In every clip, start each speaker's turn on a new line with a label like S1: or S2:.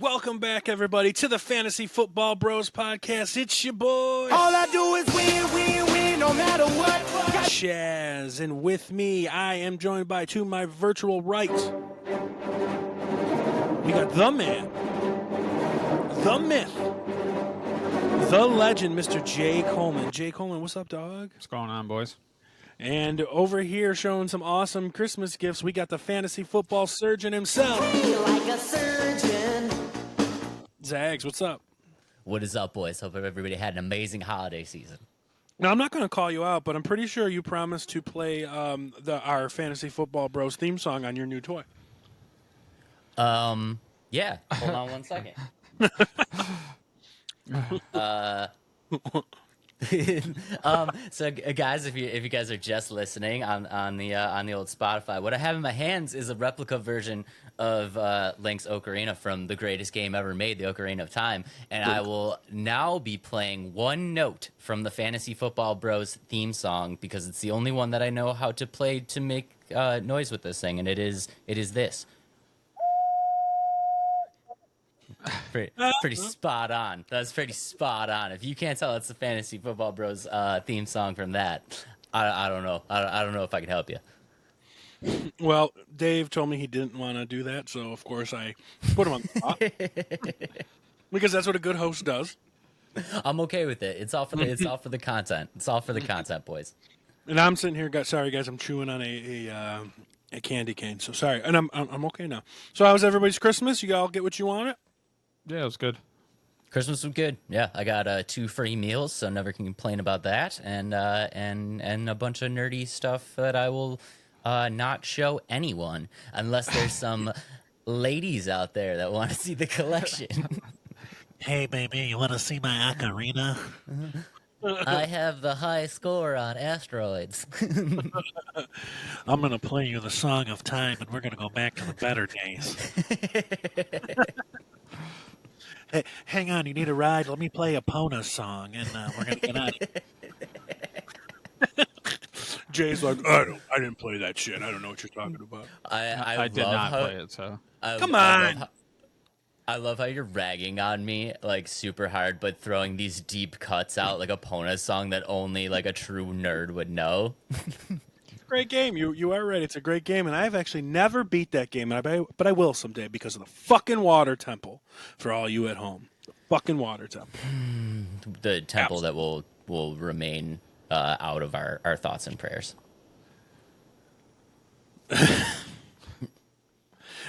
S1: Welcome back, everybody, to the Fantasy Football Bros podcast. It's your boy,
S2: All I do is win, win, win, no matter what.
S1: Chazz, and with me, I am joined by, to my virtual right, we got the man, the myth, the legend, Mr. Jay Coleman. Jay Coleman, what's up, dog?
S3: What's going on, boys?
S1: And over here, showing some awesome Christmas gifts, we got the fantasy football surgeon himself.
S2: Feel like a surgeon.
S1: Zags, what's up?
S4: What is up, boys? Hope everybody had an amazing holiday season.
S1: Now, I'm not going to call you out, but I'm pretty sure you promised to play our Fantasy Football Bros theme song on your new toy.
S4: Yeah. Hold on one second. So guys, if you guys are just listening on the old Spotify, what I have in my hands is a replica version of Link's Ocarina from the greatest game ever made, the Ocarina of Time, and I will now be playing one note from the Fantasy Football Bros theme song because it's the only one that I know how to play to make noise with this thing, and it is this. Pretty spot on. That's pretty spot on. If you can't tell, it's the Fantasy Football Bros theme song from that. I don't know. I don't know if I can help you.
S1: Well, Dave told me he didn't want to do that, so of course I put him on the spot. Because that's what a good host does.
S4: I'm okay with it. It's all for the content. It's all for the content, boys.
S1: And I'm sitting here, sorry guys, I'm chewing on a candy cane. So sorry, and I'm okay now. So how was everybody's Christmas? You all get what you wanted?
S3: Yeah, it was good.
S4: Christmas was good. Yeah, I got 2 free meals, so never can complain about that. And a bunch of nerdy stuff that I will not show anyone unless there's some ladies out there that want to see the collection.
S5: Hey, baby, you want to see my ocarina?
S4: I have the high score on asteroids.
S5: I'm going to play you the Song of Time, and we're going to go back to the better days. Hey, hang on, you need a ride? Let me play a Pona song, and we're going to get out of here.
S1: Jay's like, I didn't play that shit. I don't know what you're talking about.
S3: I did not play it, so.
S1: Come on.
S4: I love how you're ragging on me like super hard, but throwing these deep cuts out like a Pona song that only like a true nerd would know.
S1: Great game. You are right. It's a great game, and I've actually never beat that game, but I will someday because of the fucking water temple. For all you at home, the fucking water temple.
S4: The temple that will remain out of our thoughts and prayers.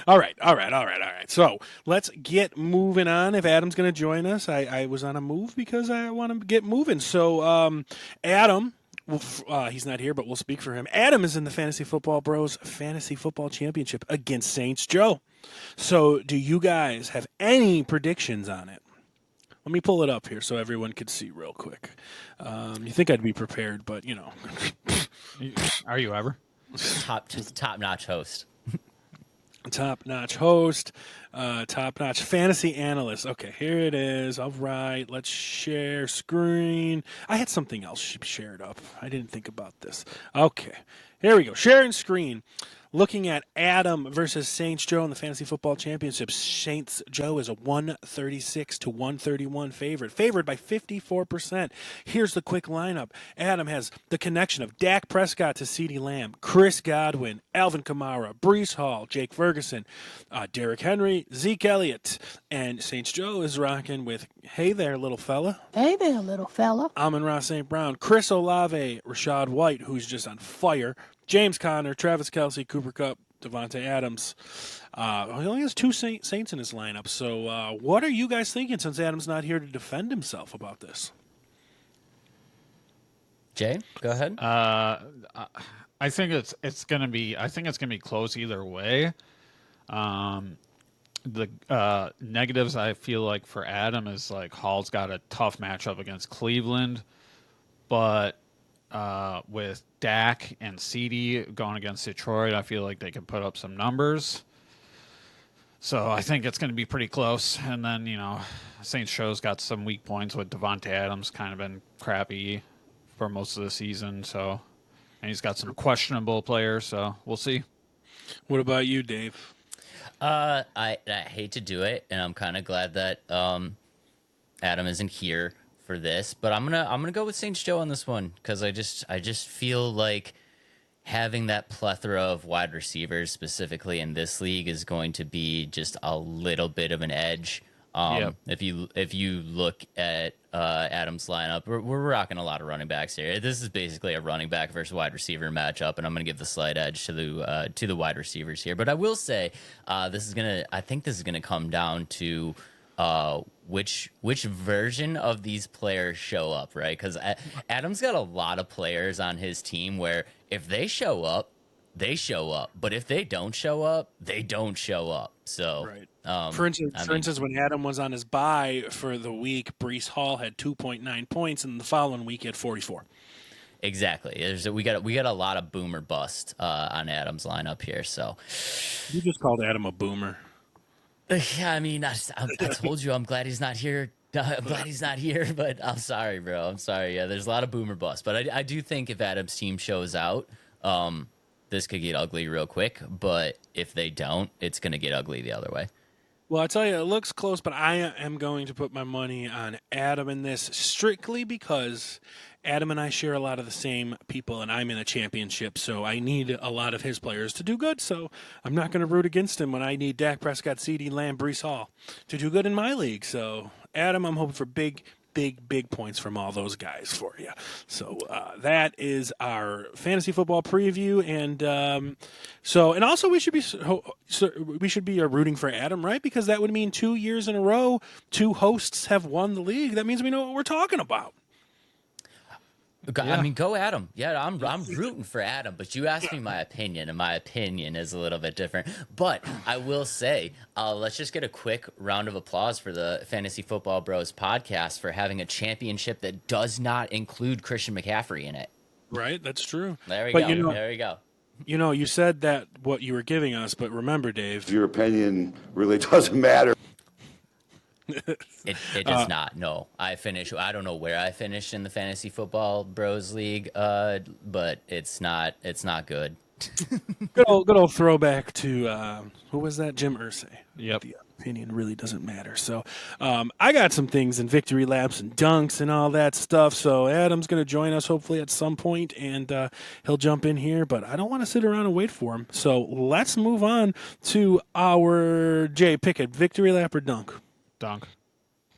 S1: All right. So let's get moving on. If Adam's going to join us, I was on a move because I want to get moving. So Adam. Well, he's not here, but we'll speak for him. Adam is in the Fantasy Football Bros Fantasy Football Championship against Saints Joe. So do you guys have any predictions on it? Let me pull it up here so everyone could see real quick. You think I'd be prepared, but, you know.
S3: Are you ever?
S4: Top-notch host.
S1: Top-notch host, top-notch fantasy analyst. Okay, here it is. All right, let's share screen. I had something else shared up. I didn't think about this. Okay, here we go. Sharing screen. Looking at Adam versus Saints Joe in the Fantasy Football Championship. Saints Joe is a 136 to 131 favorite. Favored by 54%. Here's the quick lineup. Adam has the connection of Dak Prescott to CeeDee Lamb, Chris Godwin, Alvin Kamara, Breece Hall, Jake Ferguson, Derrick Henry, Zeke Elliott. And Saints Joe is rocking with, hey there, little fella.
S6: Hey there, little fella.
S1: Amon-Ra St. Brown, Chris Olave, Rashad White, who's just on fire, James Conner, Travis Kelce, Cooper Kupp, Devontae Adams. He only has 2 Saints in his lineup. So what are you guys thinking since Adam's not here to defend himself about this?
S4: Jay, go ahead.
S3: I think it's gonna be close either way. The negatives I feel like for Adam is like Hall's got a tough matchup against Cleveland, but with Dak and CeeDee going against Detroit, I feel like they can put up some numbers. So I think it's going to be pretty close. And then, you know, Saints Show's got some weak points with Devontae Adams kind of been crappy for most of the season. So, and he's got some questionable players. So we'll see.
S1: What about you, Dave?
S4: I hate to do it, and I'm kind of glad that Adam isn't here for this, but I'm gonna go with Saints Joe on this one because I just feel like having that plethora of wide receivers specifically in this league is going to be just a little bit of an edge.
S3: Yep.
S4: If you look at Adam's lineup, we're rocking a lot of running backs here. This is basically a running back versus wide receiver matchup, and I'm going to give the slight edge to the wide receivers here. But I will say I think this is gonna come down to which version of these players show up, right? Because Adam's got a lot of players on his team where if they show up, they show up, but if they don't show up, they don't show up. So,
S1: Right. For instance, when Adam was on his bye for the week, Brees Hall had 2.9 points, and the following week he had 44.
S4: exactly, we got a lot of boomer bust on Adam's lineup here. So,
S1: You just called Adam a boomer.
S4: yeah, I mean, I told you, I'm glad he's not here. I'm glad he's not here, but I'm sorry, bro. I'm sorry. Yeah, there's a lot of boomer bust, but I do think if Adam's team shows out, this could get ugly real quick. But if they don't, it's gonna get ugly the other way.
S1: Well, I tell you, it looks close, but I am going to put my money on Adam in this strictly because Adam and I share a lot of the same people, and I'm in a championship, so I need a lot of his players to do good. So I'm not going to root against him when I need Dak Prescott, CeeDee Lamb, Brees Hall to do good in my league. So Adam, I'm hoping for big points from all those guys for you. So that is our fantasy football preview, and and also we should be rooting for Adam, right? Because that would mean 2 years in a row, 2 hosts have won the league. That means we know what we're talking about.
S4: I mean, go Adam. Yeah, I'm rooting for Adam, but you asked me my opinion, and my opinion is a little bit different. But I will say, let's just get a quick round of applause for the Fantasy Football Bros podcast for having a championship that does not include Christian McCaffrey in it.
S1: Right, that's true.
S4: There we
S1: But
S4: go. There we go.
S1: You know, you said that what you were giving us, but remember, Dave.
S6: Your opinion really doesn't matter.
S4: It does not. No, I don't know where I finished in the Fantasy Football Bros League, but it's not good.
S1: Good old throwback to who was that? Jim Irsay.
S3: Yep.
S1: The opinion really doesn't matter. So I got some things in victory laps and dunks and all that stuff. So Adam's going to join us hopefully at some point, and he'll jump in here. But I don't want to sit around and wait for him. So let's move on to our Jay Pickett victory lap or dunk.
S3: Dunk.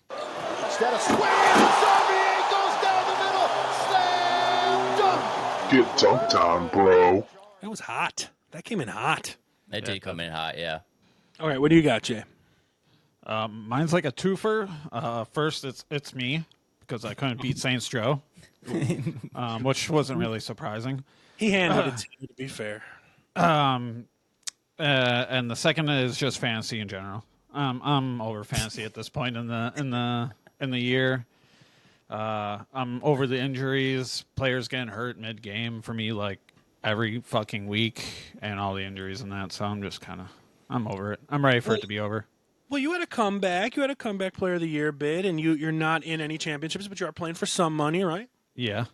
S2: Instead of swing, Xavier goes down the middle. Slam dunk.
S7: Get dunked on, bro.
S1: That was hot. That came in hot.
S4: It did come in hot, yeah.
S1: All right, what do you got, Jay?
S3: Mine's like a twofer. First, it's me because I couldn't beat Saints Joe, which wasn't really surprising.
S1: He handled it to you, to be fair.
S3: And the second is just fantasy in general. I'm over fantasy at this point in the year. I'm over the injuries, players getting hurt mid game for me like every fucking week, and all the injuries and that. So I'm over it. I'm ready for it to be over.
S1: Well, you had a comeback. You had a comeback player of the year bid, and you're not in any championships, but you are playing for some money, right?
S3: Yeah.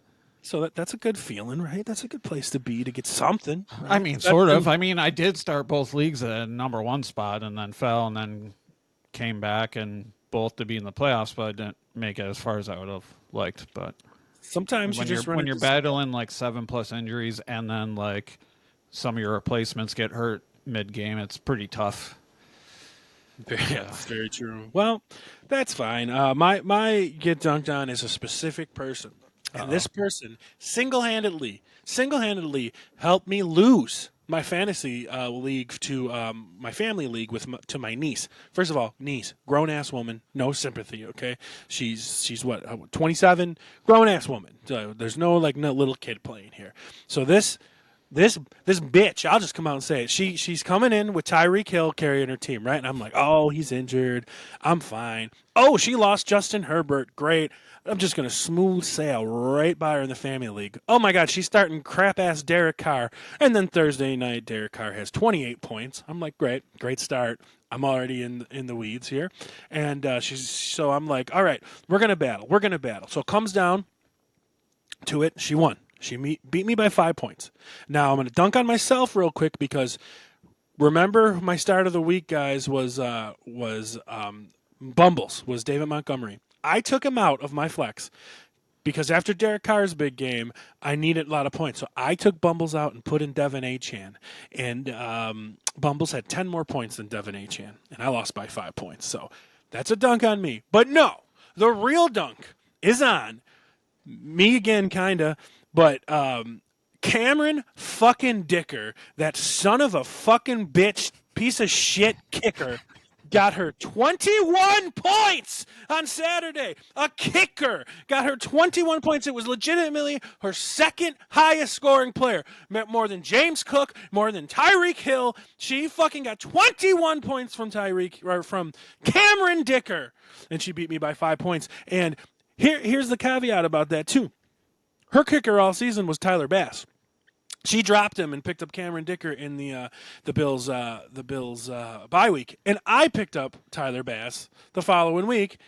S1: So that's a good feeling, right? That's a good place to be to get something. Right?
S3: I mean, sort of. I mean, I did start both leagues at number 1 spot and then fell and then came back and both to be in the playoffs, but I didn't make it as far as I would have liked. But
S1: sometimes
S3: when you're battling like 7+ injuries and then like some of your replacements get hurt mid game, it's pretty tough.
S1: Yeah, that's very true. Well, that's fine. My get dunked on is a specific person. And this person single-handedly helped me lose my fantasy league to my family league to my niece. First of all, niece, grown-ass woman, no sympathy, okay? She's what, 27? Grown-ass woman. So there's no little kid playing here. So this bitch, I'll just come out and say it. She's coming in with Tyreek Hill carrying her team, right? And I'm like, oh, he's injured. I'm fine. Oh, she lost Justin Herbert. Great. I'm just going to smooth sail right by her in the family league. Oh, my God, she's starting crap-ass Derek Carr. And then Thursday night, Derek Carr has 28 points. I'm like, great start. I'm already in the weeds here. And so I'm like, all right, we're going to battle. So it comes down to it. She won. She beat me by 5 points. Now I'm going to dunk on myself real quick because Remember my start of the week, guys, was Bumbles, was David Montgomery. I took him out of my flex because after Derek Carr's big game, I needed a lot of points. So I took Bumbles out and put in Devin Achane. And Bumbles had 10 more points than Devin Achane, and I lost by 5 points. So that's a dunk on me. But no, the real dunk is on me again, kind of, but Cameron fucking Dicker, that son of a fucking bitch, piece of shit kicker, got her 21 points on Saturday. A kicker got her 21 points. It was legitimately her second highest scoring player. More than James Cook, more than Tyreek Hill. She fucking got 21 points from from Cameron Dicker, and she beat me by 5 points. And here's the caveat about that too. Her kicker all season was Tyler Bass. She dropped him and picked up Cameron Dicker in the Bills bye week, and I picked up Tyler Bass the following week,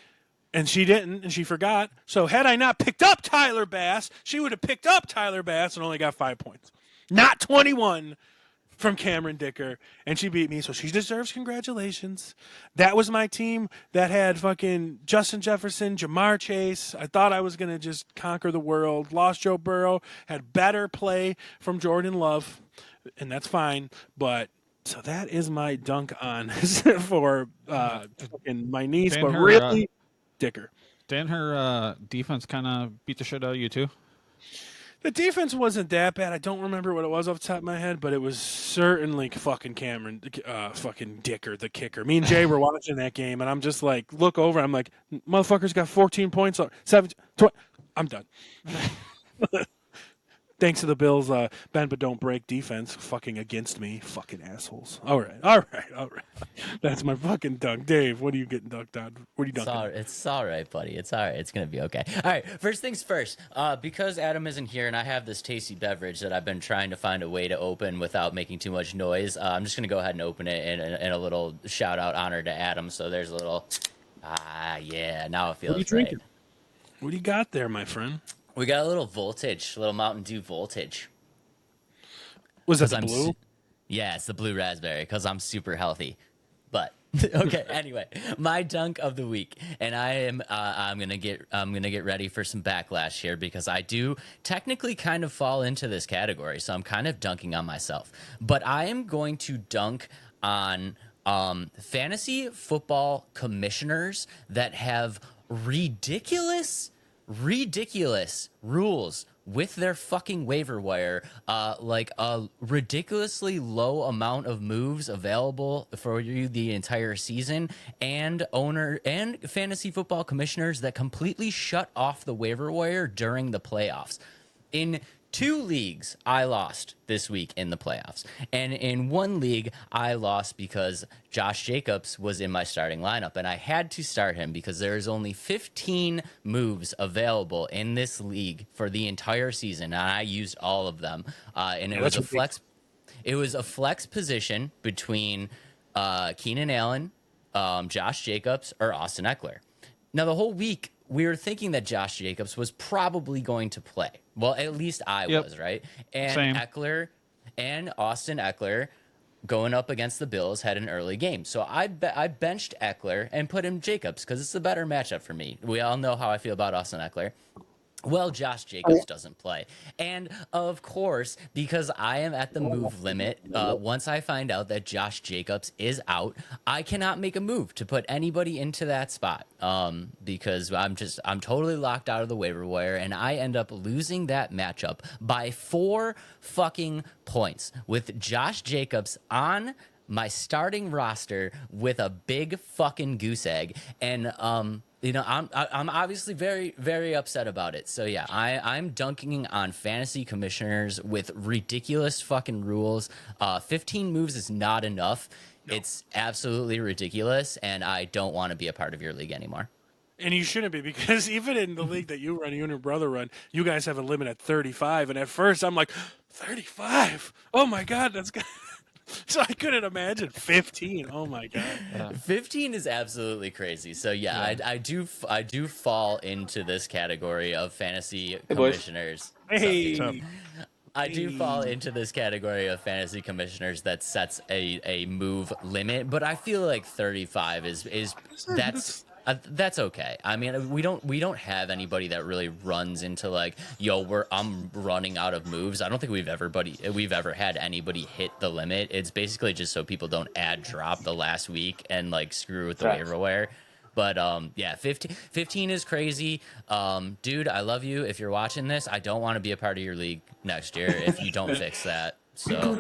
S1: and she didn't, and she forgot. So had I not picked up Tyler Bass, she would have picked up Tyler Bass and only got 5 points, not 21 from Cameron Dicker, and she beat me, so she deserves congratulations. That was my team that had fucking Justin Jefferson, Jamar Chase. I thought I was going to just conquer the world. Lost Joe Burrow, had better play from Jordan Love, and that's fine. But so that is my dunk on for fucking my niece, but really Dicker.
S3: Didn't her defense kind of beat the shit out of you too?
S1: The defense wasn't that bad. I don't remember what it was off the top of my head, but it was certainly fucking Cameron, fucking Dicker, the kicker. Me and Jay were watching that game, and I'm just like, look over. I'm like, motherfucker's got 14 points, 17, 20. I'm done. Thanks to the Bills, bend but don't break defense fucking against me. Fucking assholes. All right. That's my fucking dunk. Dave, what are you getting dunked on? What are you dunking?
S4: It's all right, buddy. It's all right. It's going to be okay. All right. First things first, because Adam isn't here and I have this tasty beverage that I've been trying to find a way to open without making too much noise, I'm just going to go ahead and open it in a little shout out honor to Adam. So there's a little, yeah, now it feels
S1: What are you drinking? What do you got there, my friend?
S4: We got a little voltage, a little Mountain Dew voltage.
S1: Was that the blue?
S4: Yeah, it's the blue raspberry because I'm super healthy. But okay, anyway, my dunk of the week, and I'm gonna get ready for some backlash here because I do technically kind of fall into this category, so I'm kind of dunking on myself. But I am going to dunk on fantasy football commissioners that have ridiculous rules with their fucking waiver wire, like a ridiculously low amount of moves available for you the entire season, and fantasy football commissioners that completely shut off the waiver wire during the playoffs. In 2 leagues, I lost this week in the playoffs. And in 1 league, I lost because Josh Jacobs was in my starting lineup. And I had to start him because there's only 15 moves available in this league for the entire season. And I used all of them. And it was a flex. It was a flex position between Keenan Allen, Josh Jacobs, or Austin Eckler. Now, the whole week, we were thinking that Josh Jacobs was probably going to play. Well, at least I was, right? And
S3: Same.
S4: Eckler and Austin Eckler going up against the Bills had an early game. So I benched Eckler and put in Jacobs because it's a better matchup for me. We all know how I feel about Austin Eckler. Well, Josh Jacobs doesn't play. And, of course, because I am at the move limit, once I find out that Josh Jacobs is out, I cannot make a move to put anybody into that spot because I'm totally locked out of the waiver wire, and I end up losing that matchup by 4 fucking points with Josh Jacobs on my starting roster with a big fucking goose egg. And, I'm obviously very, very upset about it. So yeah, I'm dunking on fantasy commissioners with ridiculous fucking rules. 15 moves is not enough. No. It's absolutely ridiculous, and I don't want to be a part of your league anymore.
S1: And you shouldn't be, because even in the league that you run, you and your brother run, you guys have a limit at 35. And at first, I'm like, 35? Oh my God, that's good. So I couldn't imagine 15. Oh my God.
S4: Yeah. 15 is absolutely crazy. So yeah. I do fall into this category of fantasy commissioners.
S1: Hey.
S4: I do fall into this category of fantasy commissioners that sets a move limit, but I feel like 35 is that's okay. I mean, we don't have anybody that really runs into like, yo, I'm running out of moves. I don't think we've ever had anybody hit the limit. It's basically just so people don't add drop the last week and like screw with the waiver wire. But yeah, 15 is crazy. Dude, I love you. If you're watching this, I don't want to be a part of your league next year if you don't fix that. So,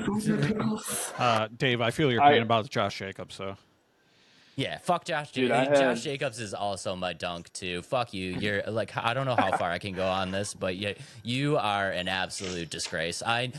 S3: Dave, I feel your pain about Josh Jacobs. So
S4: yeah, fuck Josh.
S8: Dude,
S4: Josh Jacobs is also my dunk too. Fuck you. You're like, I don't know how far I can go on this, but you are an absolute disgrace. I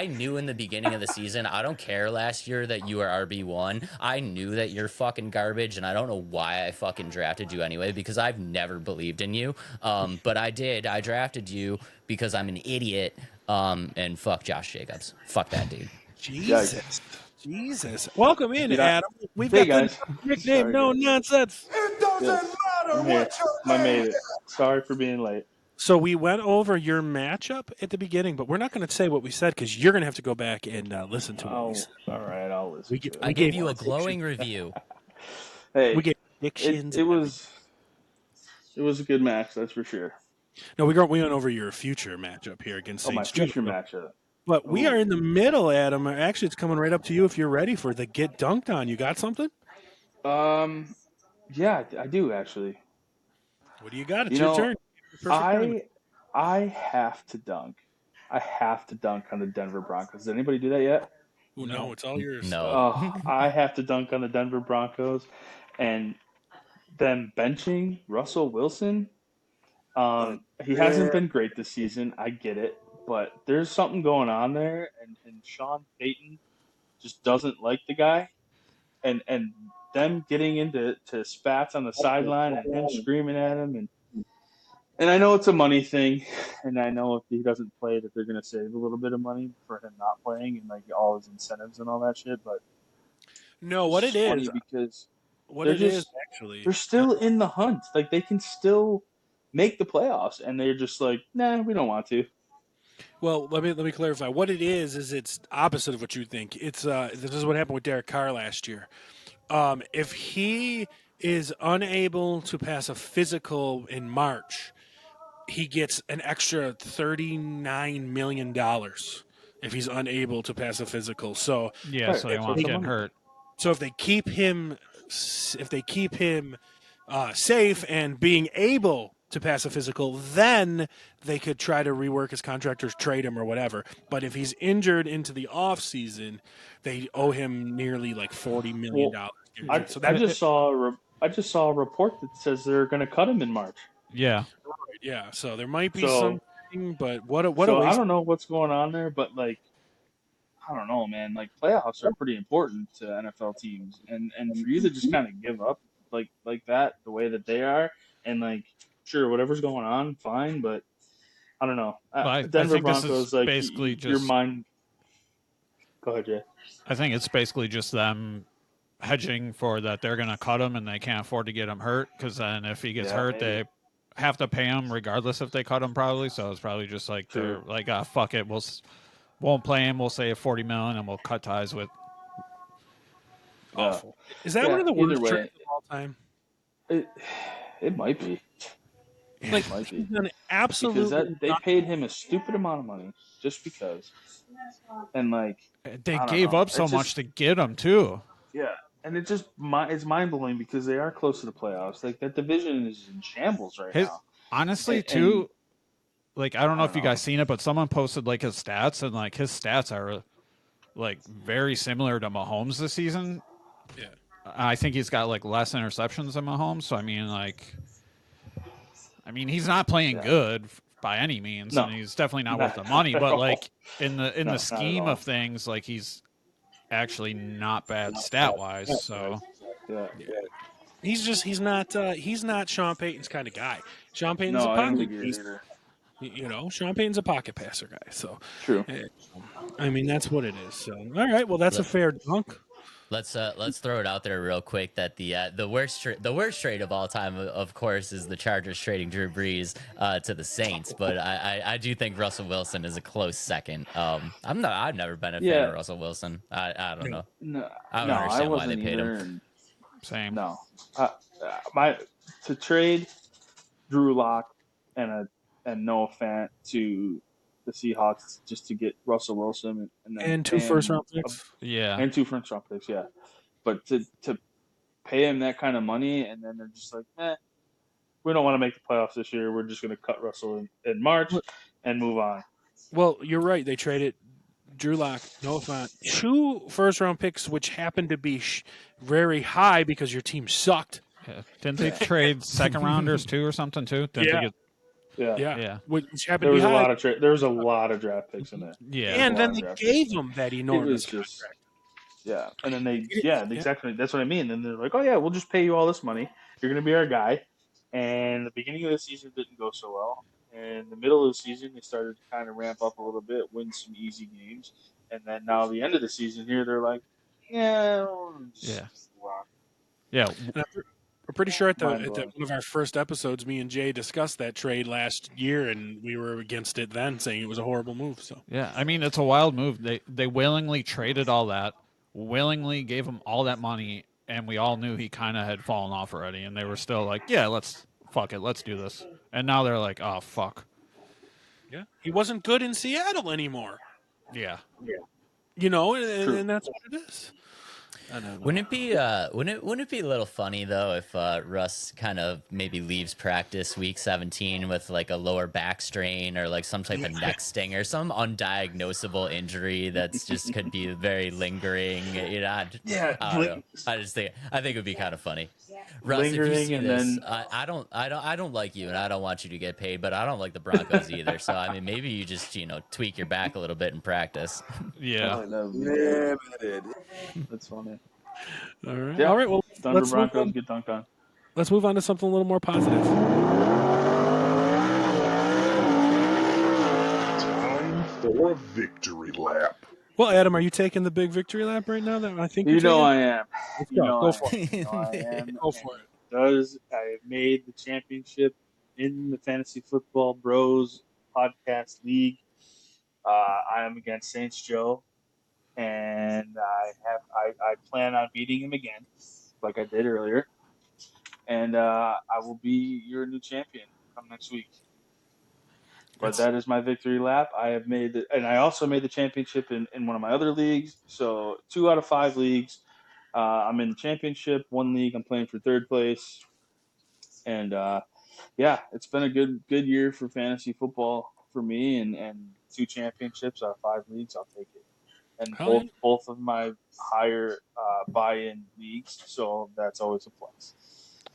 S4: knew in the beginning of the season, I don't care last year that you were RB1. I knew that you're fucking garbage, and I don't know why I fucking drafted you anyway, because I've never believed in you. But I did. I drafted you because I'm an idiot. And fuck Josh Jacobs. Fuck that dude.
S1: Jesus. Welcome in,
S8: Dude,
S1: Adam. We've
S8: hey,
S1: got
S8: guys.
S1: the nickname, no nonsense.
S2: It doesn't matter
S8: I'm here.
S2: what you're
S8: I made
S2: playing.
S8: it. Sorry for being late.
S1: So we went over your matchup at the beginning, but we're not going to say what we said because you're going to have to go back and listen to what we said.
S8: All right, I'll listen. to it.
S4: I gave you a glowing review.
S8: Hey,
S1: We get predictions.
S8: it was a good match, that's for sure.
S1: No, we went over your future matchup here against
S8: My
S1: Saints.
S8: future
S1: Joseph.
S8: matchup.
S1: But we are in the middle, Adam. Actually, it's coming right up to you if you're ready for the get dunked on. You got something?
S8: Yeah, I do actually.
S1: What do you got? It's
S8: You
S1: your
S8: know,
S1: turn. Perfect timing.
S8: I have to dunk. I have to dunk on the Denver Broncos. Did anybody do that yet?
S1: Ooh, no, it's all yours.
S4: No.
S8: I have to dunk on the Denver Broncos, and them benching Russell Wilson. He hasn't been great this season. I get it, but there's something going on there, and Sean Payton just doesn't like the guy, and them getting into spats on the sideline and him screaming at him, and I know it's a money thing, and I know if he doesn't play that they're going to save a little bit of money for him not playing and like all his incentives and all that shit. But
S1: No, what it
S8: it's funny
S1: is,
S8: because
S1: what
S8: they're
S1: it is
S8: just-
S1: actually.
S8: they're still in the hunt. Like they can still make the playoffs, and they're just like, nah, we don't want to.
S1: Well, let me clarify. What it is it's opposite of what you think. It's this is what happened with Derek Carr last year. If he is unable to pass a physical in March, he gets an extra $39 million if he's unable to pass a physical. So
S3: yeah,
S8: Right,
S3: so he
S8: that's
S3: wants to
S8: what
S3: get
S8: I'm-
S3: hurt.
S1: So if they keep him safe and being able to pass a physical, then they could try to rework his contract or trade him or whatever. But if he's injured into the off season, they owe him nearly like $40 million.
S8: I just saw a report that says they're going to cut him in March.
S3: Yeah,
S1: yeah. So there might be
S8: So-
S1: something, but what a
S8: So I
S1: waste.
S8: don't know what's going on there, but like, I don't know, man. Like playoffs are pretty important to NFL teams, and for you to just kind of give up like that the way that they are, and like, sure, whatever's going on, fine, but I don't know.
S3: Well, I
S8: Denver
S3: think this is
S8: Broncos, like
S3: basically
S8: your
S3: just-
S8: mind. Go ahead, Jay.
S3: I think it's basically just them hedging for that they're going to cut him and they can't afford to get him hurt because then if he gets
S8: Yeah,
S3: hurt,
S8: maybe.
S3: they have to pay him regardless if they cut him probably. So it's probably just like they're
S8: True.
S3: like, fuck it, won't play him. We'll save $40 million and we'll cut ties with.
S1: Awful. Is that
S8: Yeah,
S1: one of the
S8: either
S1: worst
S8: way.
S1: trades of all time?
S8: It might be.
S1: Like,
S8: It might be.
S1: he's done
S8: Because
S1: absolutely
S8: they
S1: nothing.
S8: paid him a stupid amount of money just because, and like.
S3: They
S8: I don't
S3: gave
S8: know.
S3: up so
S8: It's
S3: much
S8: just-
S3: to get him too.
S8: Yeah, and it's mind blowing because they are close to the playoffs. Like that division is in shambles right
S3: His-
S8: now.
S3: Honestly,
S8: And-
S3: too, like I don't know
S8: I
S3: if you
S8: don't know.
S3: guys seen it, but someone posted like his stats, and like his stats are like very similar to Mahomes this season.
S1: Yeah.
S3: I think he's got like less interceptions than Mahomes. So I mean, he's not playing
S8: Yeah.
S3: good by any means,
S8: No.
S3: and he's definitely not
S8: Not
S3: worth the money.
S8: at
S3: But
S8: all.
S3: like in
S8: No,
S3: the
S8: not at
S3: scheme
S8: all.
S3: of things, like he's actually not bad stat wise. So
S8: Yeah.
S1: He's not Sean Payton's kind of guy. Sean Payton's
S8: No,
S1: a
S8: I don't
S1: pocket
S8: think he is
S1: passer.
S8: either.
S1: Sean Payton's a pocket passer guy. So
S8: True.
S1: I mean that's what it is. So all right, well that's a fair dunk.
S4: Let's throw it out there real quick that the worst trade of all time, of course, is the Chargers trading Drew Brees to the Saints. But I do think Russell Wilson is a close second. I've never been a fan
S8: Yeah.
S4: of Russell Wilson. I don't know.
S8: No,
S4: I don't
S8: no, I
S4: understand why they
S8: wasn't
S4: paid
S8: either.
S4: him.
S8: And
S3: Same.
S8: no, to trade Drew Lock and Noah Fant to the Seahawks just to get Russell Wilson
S1: And 2 first-round picks.
S3: Yeah.
S8: and 2 first-round picks, yeah. But to pay him that kind of money and then they're just like, we don't want to make the playoffs this year. We're just going to cut Russell in March and move on.
S1: Well, you're right. They traded Drew Lock, Noah Fant, 2 first-round picks, which happened to be very high because your team sucked.
S3: Yeah. Didn't they trade second rounders too or something too? Didn't
S1: Yeah.
S3: they get,
S8: Yeah.
S3: yeah.
S1: Which happened
S8: There
S1: to be
S8: was
S1: high.
S8: there was a lot of draft picks in there.
S3: Yeah.
S1: And then they
S8: draft
S1: gave him that enormous
S8: It was just-
S1: contract.
S8: Yeah, and then exactly. That's what I mean. And they're like, oh yeah, we'll just pay you all this money. You're going to be our guy. And the beginning of the season didn't go so well. And the middle of the season, they started to kind of ramp up a little bit, win some easy games. And then now the end of the season here, they're like, yeah,
S3: Yeah.
S1: And I'm pretty sure at
S8: Mind-blowing.
S1: one of our first episodes, me and Jay discussed that trade last year, and we were against it then, saying it was a horrible move. So
S3: Yeah, I mean it's a wild move. They willingly traded all that, willingly gave him all that money, and we all knew he kind of had fallen off already, and they were still like, "Yeah, let's do this." And now they're like, "Oh fuck."
S1: yeah, he wasn't good in Seattle anymore.
S3: Yeah.
S1: You know,
S8: True.
S1: and that's what it is. I don't know.
S4: Wouldn't it be a little funny though if Russ kind of maybe leaves practice week 17 with like a lower back strain or like some type of neck sting or some undiagnosable injury that's just could be very lingering, you know? I don't know. I think it would be kind of funny. Russ, if you
S8: Lingering
S4: see
S8: and
S4: this,
S8: then-
S4: I don't like you and I don't want you to get paid, but I don't like the Broncos either. So I mean, maybe you just tweak your back a little bit in practice.
S3: Yeah.
S8: That's funny.
S1: All right,
S8: Yeah.
S1: all right. Well,
S8: Thunder
S1: let's move,
S8: Broncos
S1: on,
S8: get dunked on.
S1: let's move on to something a little more positive.
S7: Time for a victory lap.
S1: Well, Adam, are you taking the big victory lap right now? That I think
S8: You
S1: you're
S8: know
S1: taking?
S8: I am.
S1: Let's
S8: You
S1: go.
S8: know
S1: Go
S8: I
S1: for it.
S8: am. You know I am.
S1: Go for it.
S8: Because I made the championship in the Fantasy Football Bros podcast league. I am against Saints Joe, and I plan on beating him again, like I did earlier. And I will be your new champion come next week. But that is my victory lap. I have made and I also made the championship in one of my other leagues. So 2 out of 5 leagues. I'm in the championship. 1 league, I'm playing for 3rd place. And it's been a good year for fantasy football for me, and 2 championships out of 5 leagues. I'll take it. And
S1: Hell
S8: both of my higher buy-in leagues, so that's always a plus.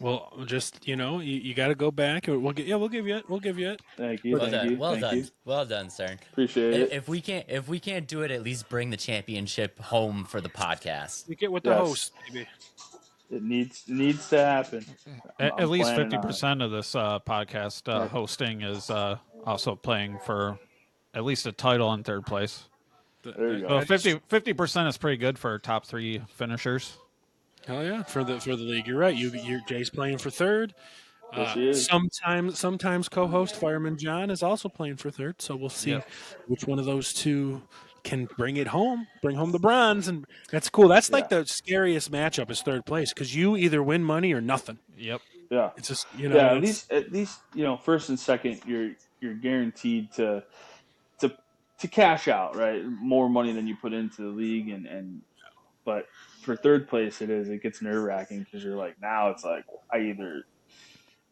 S1: Well, just you got to go back. We'll give you it.
S8: Thank you.
S4: Well
S8: Thank
S4: done.
S8: you.
S4: Well
S8: thank
S4: done.
S8: You.
S4: Well done, sir.
S8: Appreciate it.
S4: If we can't do it, at least bring the championship home for the podcast.
S1: You get with the
S8: Yes.
S1: host, baby.
S8: It needs to happen.
S3: At
S8: I'm
S3: least
S8: planning on it.
S3: 50% of this podcast hosting is also playing for at least a title in 3rd place.
S8: There you
S3: So
S8: go.
S3: 50% is pretty good for top 3 finishers.
S1: Hell yeah, for the league. You're right. You're Jay's playing for 3rd.
S8: Yes, he is.
S1: Sometimes co-host Fireman John is also playing for 3rd. So we'll see which one of those two can bring home the bronze, and that's cool. That's like the scariest matchup is 3rd place because you either win money or nothing.
S3: Yep.
S8: Yeah.
S1: It's just
S8: At least 1st and 2nd, you're guaranteed to cash out, right? More money than you put into the league, but for 3rd place, it gets nerve wracking because you're like, now it's like I either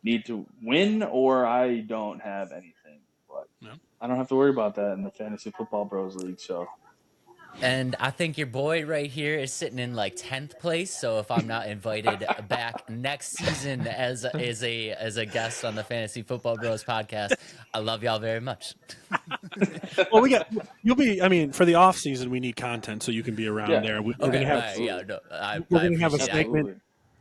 S8: need to win or I don't have anything. But I don't have to worry about that in the Fantasy Football Bros League. So
S4: And I think your boy right here is sitting in like 10th place. So if I'm not invited back next season as a guest on the Fantasy Football Bros podcast, I love y'all very much.
S1: Well, you'll be. I mean, for the off season, we need content so you can be around there. We're gonna have. We're gonna have a segment.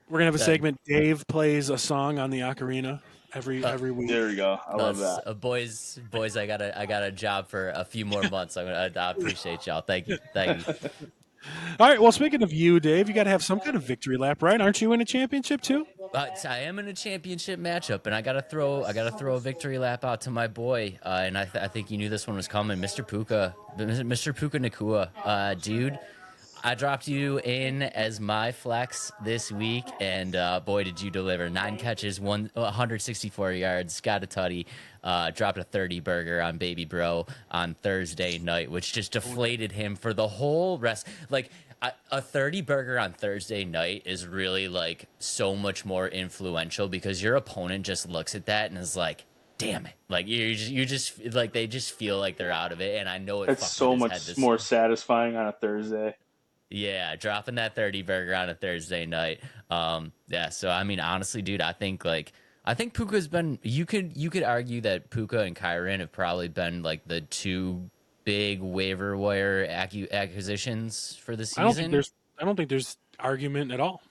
S1: We're gonna have a segment. Dave plays a song on the ocarina every week.
S8: there we go. I love that.
S4: Boys, I got a job for a few more months. I appreciate y'all. Thank you.
S1: All right. Well, speaking of you, Dave, you got to have some kind of victory lap, right? Aren't you in a championship too?
S4: I am in a championship matchup, and I gotta throw a victory lap out to my boy, and I think you knew this one was coming, Mr. Puka Nakua, dude. I dropped you in as my flex this week, and boy, did you deliver! 9 catches, 164 yards, got a tutty, dropped a 30 burger on baby bro on Thursday night, which just deflated him for the whole rest. Like a 30 burger on Thursday night is really like so much more influential because your opponent just looks at that and is like, damn it, like you just like they just feel like they're out of it, and I know it
S8: It's
S4: fucked
S8: so
S4: with his head
S8: much
S4: this
S8: more satisfying on a Thursday.
S4: yeah, dropping that 30 burger on a Thursday night. Yeah, so I mean honestly, dude, I think Puka's been you could argue that Puka and Kyron have probably been like the two big waiver wire acquisitions for the
S1: I don't think
S4: season.
S1: there's argument at all.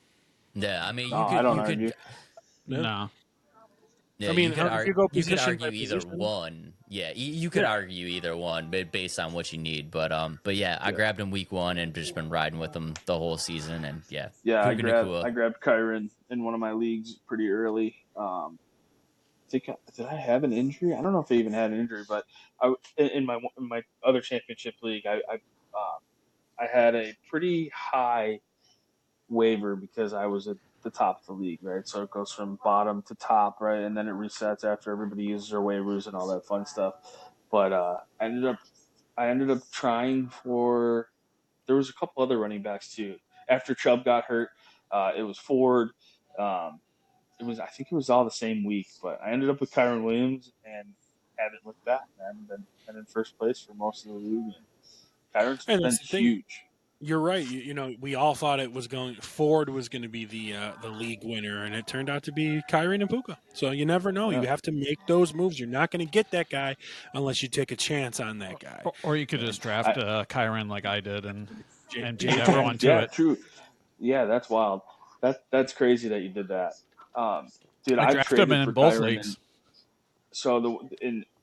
S4: Yeah, I mean
S8: No, I don't
S4: you
S8: argue.
S4: could
S1: Yeah.
S3: No.
S4: yeah,
S1: I mean,
S4: you could
S1: if you go
S4: you could
S1: position by
S4: argue either
S1: position,
S4: one. Yeah, you could
S1: Yeah.
S4: argue either one, but based on what you need. But yeah, I grabbed him week 1 and just been riding with him the whole season, and yeah,
S8: Yeah,
S4: Puka Nakua.
S8: I grabbed Kyron in one of my leagues pretty early. Did I have an injury? I don't know if I even had an injury, but in my other championship league, I had a pretty high waiver because I was at the top of the league, right? So it goes from bottom to top, right, and then it resets after everybody uses their waivers and all that fun stuff. But I ended up trying for. There was a couple other running backs too. After Chubb got hurt, it was Ford. Um, I think it was all the same week, but I ended up with Kyron Williams and haven't looked back, man. Been in first place for most of the league. And Kyron's
S1: And
S8: been
S1: that's the thing.
S8: huge.
S1: You're right. We all thought it was Ford was going to be the league winner, and it turned out to be Kyrie and Puka. So you never know.
S8: Yeah.
S1: You have to make those moves. You're not going to get that guy unless you take a chance on that guy.
S3: Or you could just draft Kyron like I did and beat
S1: Yeah,
S3: everyone to
S8: Yeah,
S3: it.
S8: true. Yeah, that's wild. That's crazy that you did that. Dude,
S3: I
S8: I've
S3: drafted
S8: traded
S3: him in
S8: for
S3: both
S8: Kyron.
S3: leagues.
S8: And so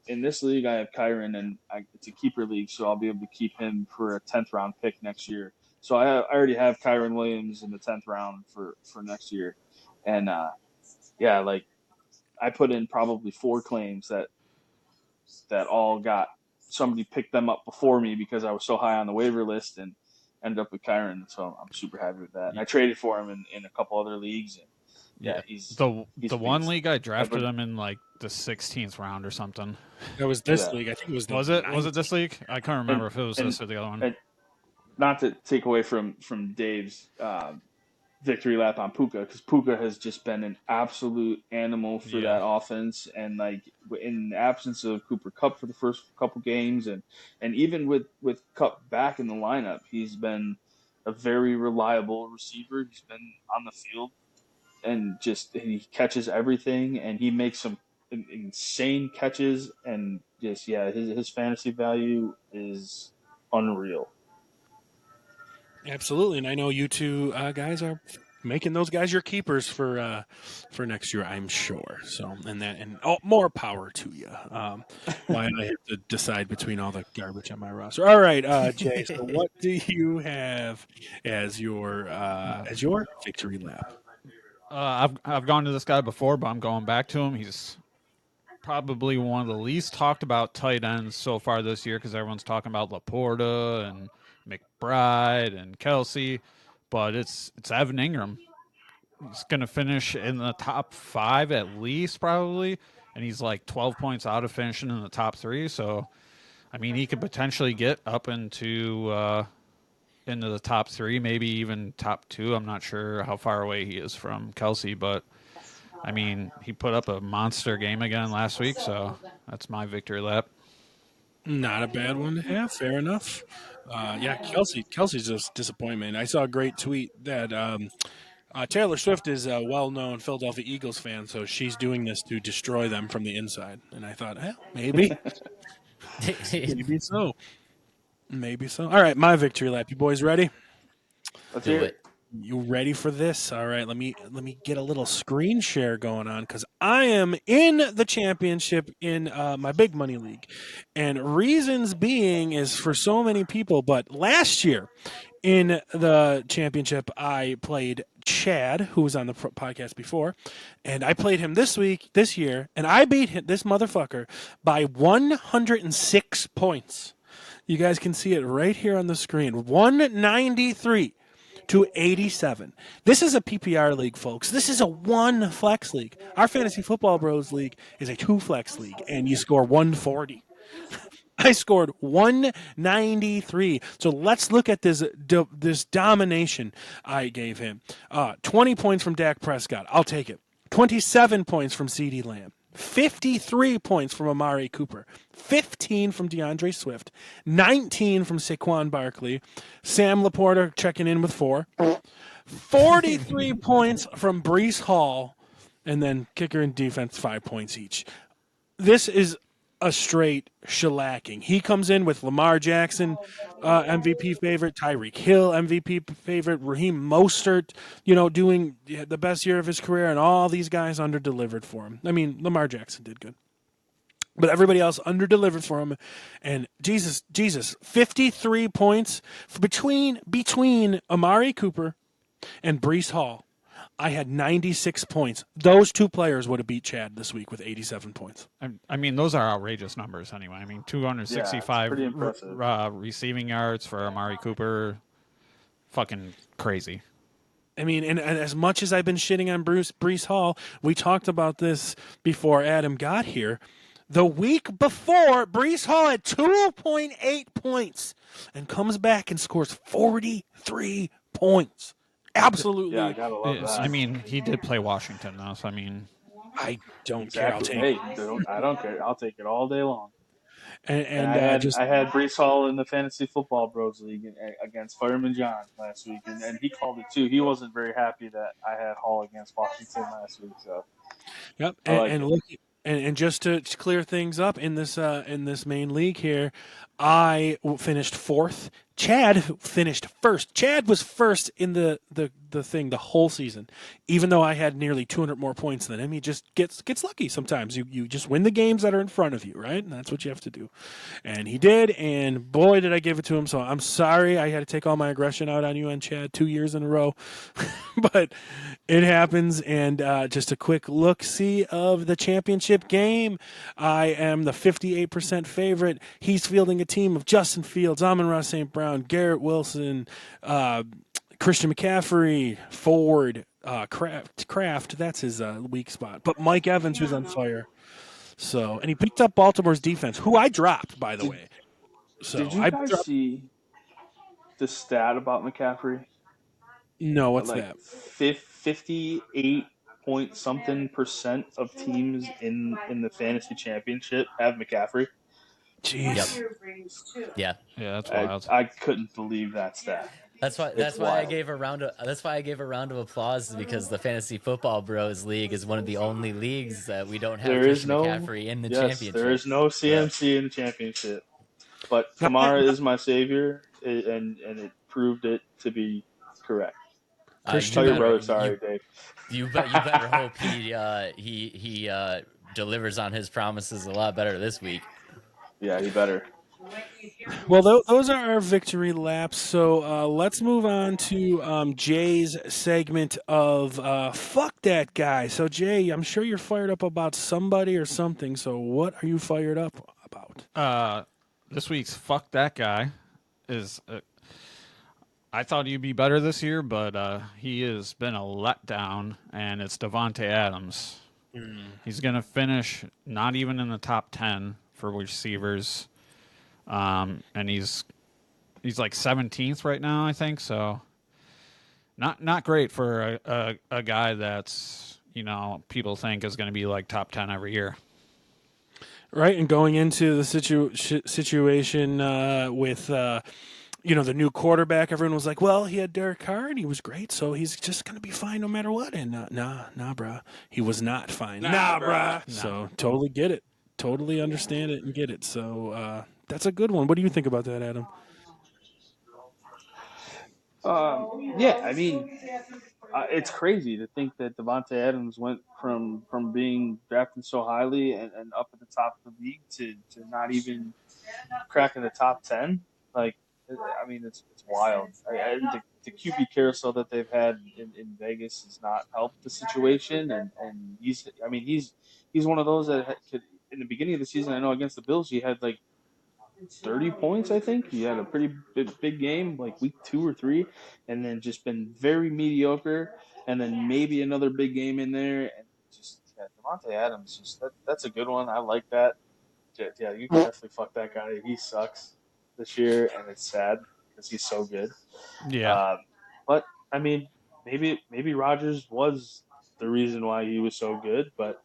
S8: in this league, I have Kyron, and it's a keeper league, so I'll be able to keep him for a 10th round pick next year. So I already have Kyron Williams in the 10th round for next year, and yeah, like I put in probably 4 claims that all got somebody picked them up before me because I was so high on the waiver list and ended up with Kyron. So I'm super happy with that. And I traded for him in a couple other leagues. And yeah, he's
S3: The
S8: a
S3: one
S8: beast.
S3: league I drafted him in like the 16th round or something.
S1: that was this
S8: Yeah.
S1: league. I think it was.
S3: Was it this league? I can't remember if it was this or the other one.
S8: And not to take away from Dave's victory lap on Puka, because Puka has just been an absolute animal for
S3: Yeah.
S8: that offense, and like in the absence of Cooper Kupp for the first couple games, and even with Kupp back in the lineup, he's been a very reliable receiver. He's been on the field and he catches everything, and he makes some insane catches, and just his fantasy value is unreal.
S1: Absolutely, and I know you two guys are making those guys your keepers for next year. I'm sure. So, and more power to you. Why I have to decide between all the garbage on my roster. All right, Jay. So, what do you have as your victory lap?
S3: I've gone to this guy before, but I'm going back to him. He's probably one of the least talked about tight ends so far this year because everyone's talking about Laporta and McBride and Kelsey, but it's Evan Ingram. He's going to finish in the top 5 at least, probably, and he's like 12 points out of finishing in the top 3. So, I mean, he could potentially get up into the top 3, maybe even top 2. I'm not sure how far away he is from Kelsey, but I mean, he put up a monster game again last week, so that's my victory lap.
S1: Not a bad one to have. Fair enough. Kelsey's just disappointment. I saw a great tweet that Taylor Swift is a well-known Philadelphia Eagles fan, so she's doing this to destroy them from the inside. And I thought, maybe, maybe so. Maybe so. All right, my victory lap. You boys ready?
S8: Let's
S4: Do
S8: hear
S4: it.
S1: You ready for this? All right, let me get a little screen share going on because I am in the championship in my big money league, and reasons being is for so many people. But last year in the championship, I played Chad, who was on the podcast before, and I played him this year, and I beat this motherfucker by 106 points. You guys can see it right here on the screen. 193 to 87. This is a PPR league, folks. This is a 1 flex league. Our Fantasy Football Bros league is a 2 flex league, and you score 140. I scored 193. So let's look at this domination I gave him. 20 points from Dak Prescott. I'll take it. 27 points from CeeDee Lamb. 53 points from Amari Cooper, 15 from DeAndre Swift, 19 from Saquon Barkley, Sam Laporta checking in with 4, 43 points from Breece Hall, and then kicker and defense 5 points each. This is a straight shellacking. He comes in with Lamar Jackson, MVP favorite, Tyreek Hill, MVP favorite, Raheem Mostert, doing the best year of his career, and all these guys under-delivered for him. I mean, Lamar Jackson did good. But everybody else under-delivered for him. And Jesus, 53 points between Amari Cooper and Breece Hall. I had 96 points. Those 2 players would have beat Chad this week with 87 points.
S3: I mean, those are outrageous numbers anyway. I mean, 265 receiving yards for Amari Cooper. Fucking crazy.
S1: I mean, and as much as I've been shitting on Breece Hall, we talked about this before Adam got here. The week before, Breece Hall had 2.8 points and comes back and scores 43 points. Absolutely.
S8: Yeah, I gotta love that.
S3: I mean, he did play Washington, though, so I mean.
S1: I don't care. I'll take
S8: it. I don't care. I'll take it all day long.
S1: And
S8: I had Breece Hall in the Fantasy Football Bros League against Fireman John last week, and he called it too. He wasn't very happy that I had Hall against Washington last week. So,
S1: yep. And just to clear things up in this main league here, I finished 4th. Chad finished 1st. Chad was first in the whole season, even though I had nearly 200 more points than him. He just gets lucky sometimes. You just win the games that are in front of you, right? And that's what you have to do. And he did, and boy, did I give it to him. So I'm sorry I had to take all my aggression out on you and Chad 2 years in a row. But it happens, and just a quick look-see of the championship game. I am the 58% favorite. He's fielding a team of Justin Fields, Amon-Ra St. Brown, Garrett Wilson, Christian McCaffrey, Ford, Kraft. That's his weak spot. But Mike Evans, who's on fire. So, and he picked up Baltimore's defense, who I dropped, by the way. So
S8: did you guys see the stat about McCaffrey?
S1: No, what's that?
S8: 58% of teams in the fantasy championship have McCaffrey.
S1: Jeez.
S4: Yeah.
S3: Yeah, that's wild.
S8: I couldn't believe that stat.
S4: That's why I gave a round of applause, because the Fantasy Football Bros League is one of the only leagues that we don't have Christian McCaffrey in the championship.
S8: There is no CMC in the championship. But Kamara is my savior, and it proved it to be correct. Tell your brother sorry, Dave.
S4: You better hope he delivers on his promises a lot better this week.
S8: Yeah, he better.
S1: Well, those are our victory laps. So let's move on to Jay's segment of Fuck That Guy. So, Jay, I'm sure you're fired up about somebody or something. So what are you fired up about?
S3: This week's Fuck That Guy is... I thought he'd be better this year, but he has been a letdown, and it's Devontae Adams. He's going to finish not even in the top 10 for receivers. And he's like 17th right now, I think. So not great for a guy that's, people think is going to be like top 10 every year.
S1: Right, and going into the situation with the new quarterback, everyone was like, well, he had Derek Carr and he was great, so he's just going to be fine no matter what. And nah, bruh. He was not fine. Nah, bruh. So totally get it. Totally understand it and get it. So that's a good one. What do you think about that, Adam?
S8: Yeah, I mean, it's crazy to think that Devontae Adams went from being drafted so highly and up at the top of the league to not even cracking the top 10. Like, I mean, it's wild. The QB carousel that they've had in Vegas has not helped the situation, and he's one of those that could in the beginning of the season. I know against the Bills, he had like 30 points, I think. He had a pretty big game, like week 2 or 3, and then just been very mediocre. And then maybe another big game in there. And just, yeah, Devontae Adams, that's a good one. I like that. Yeah, you can definitely fuck that guy. He sucks this year, and it's sad because he's so good.
S3: Yeah.
S8: But, I mean, maybe Rodgers was the reason why he was so good, but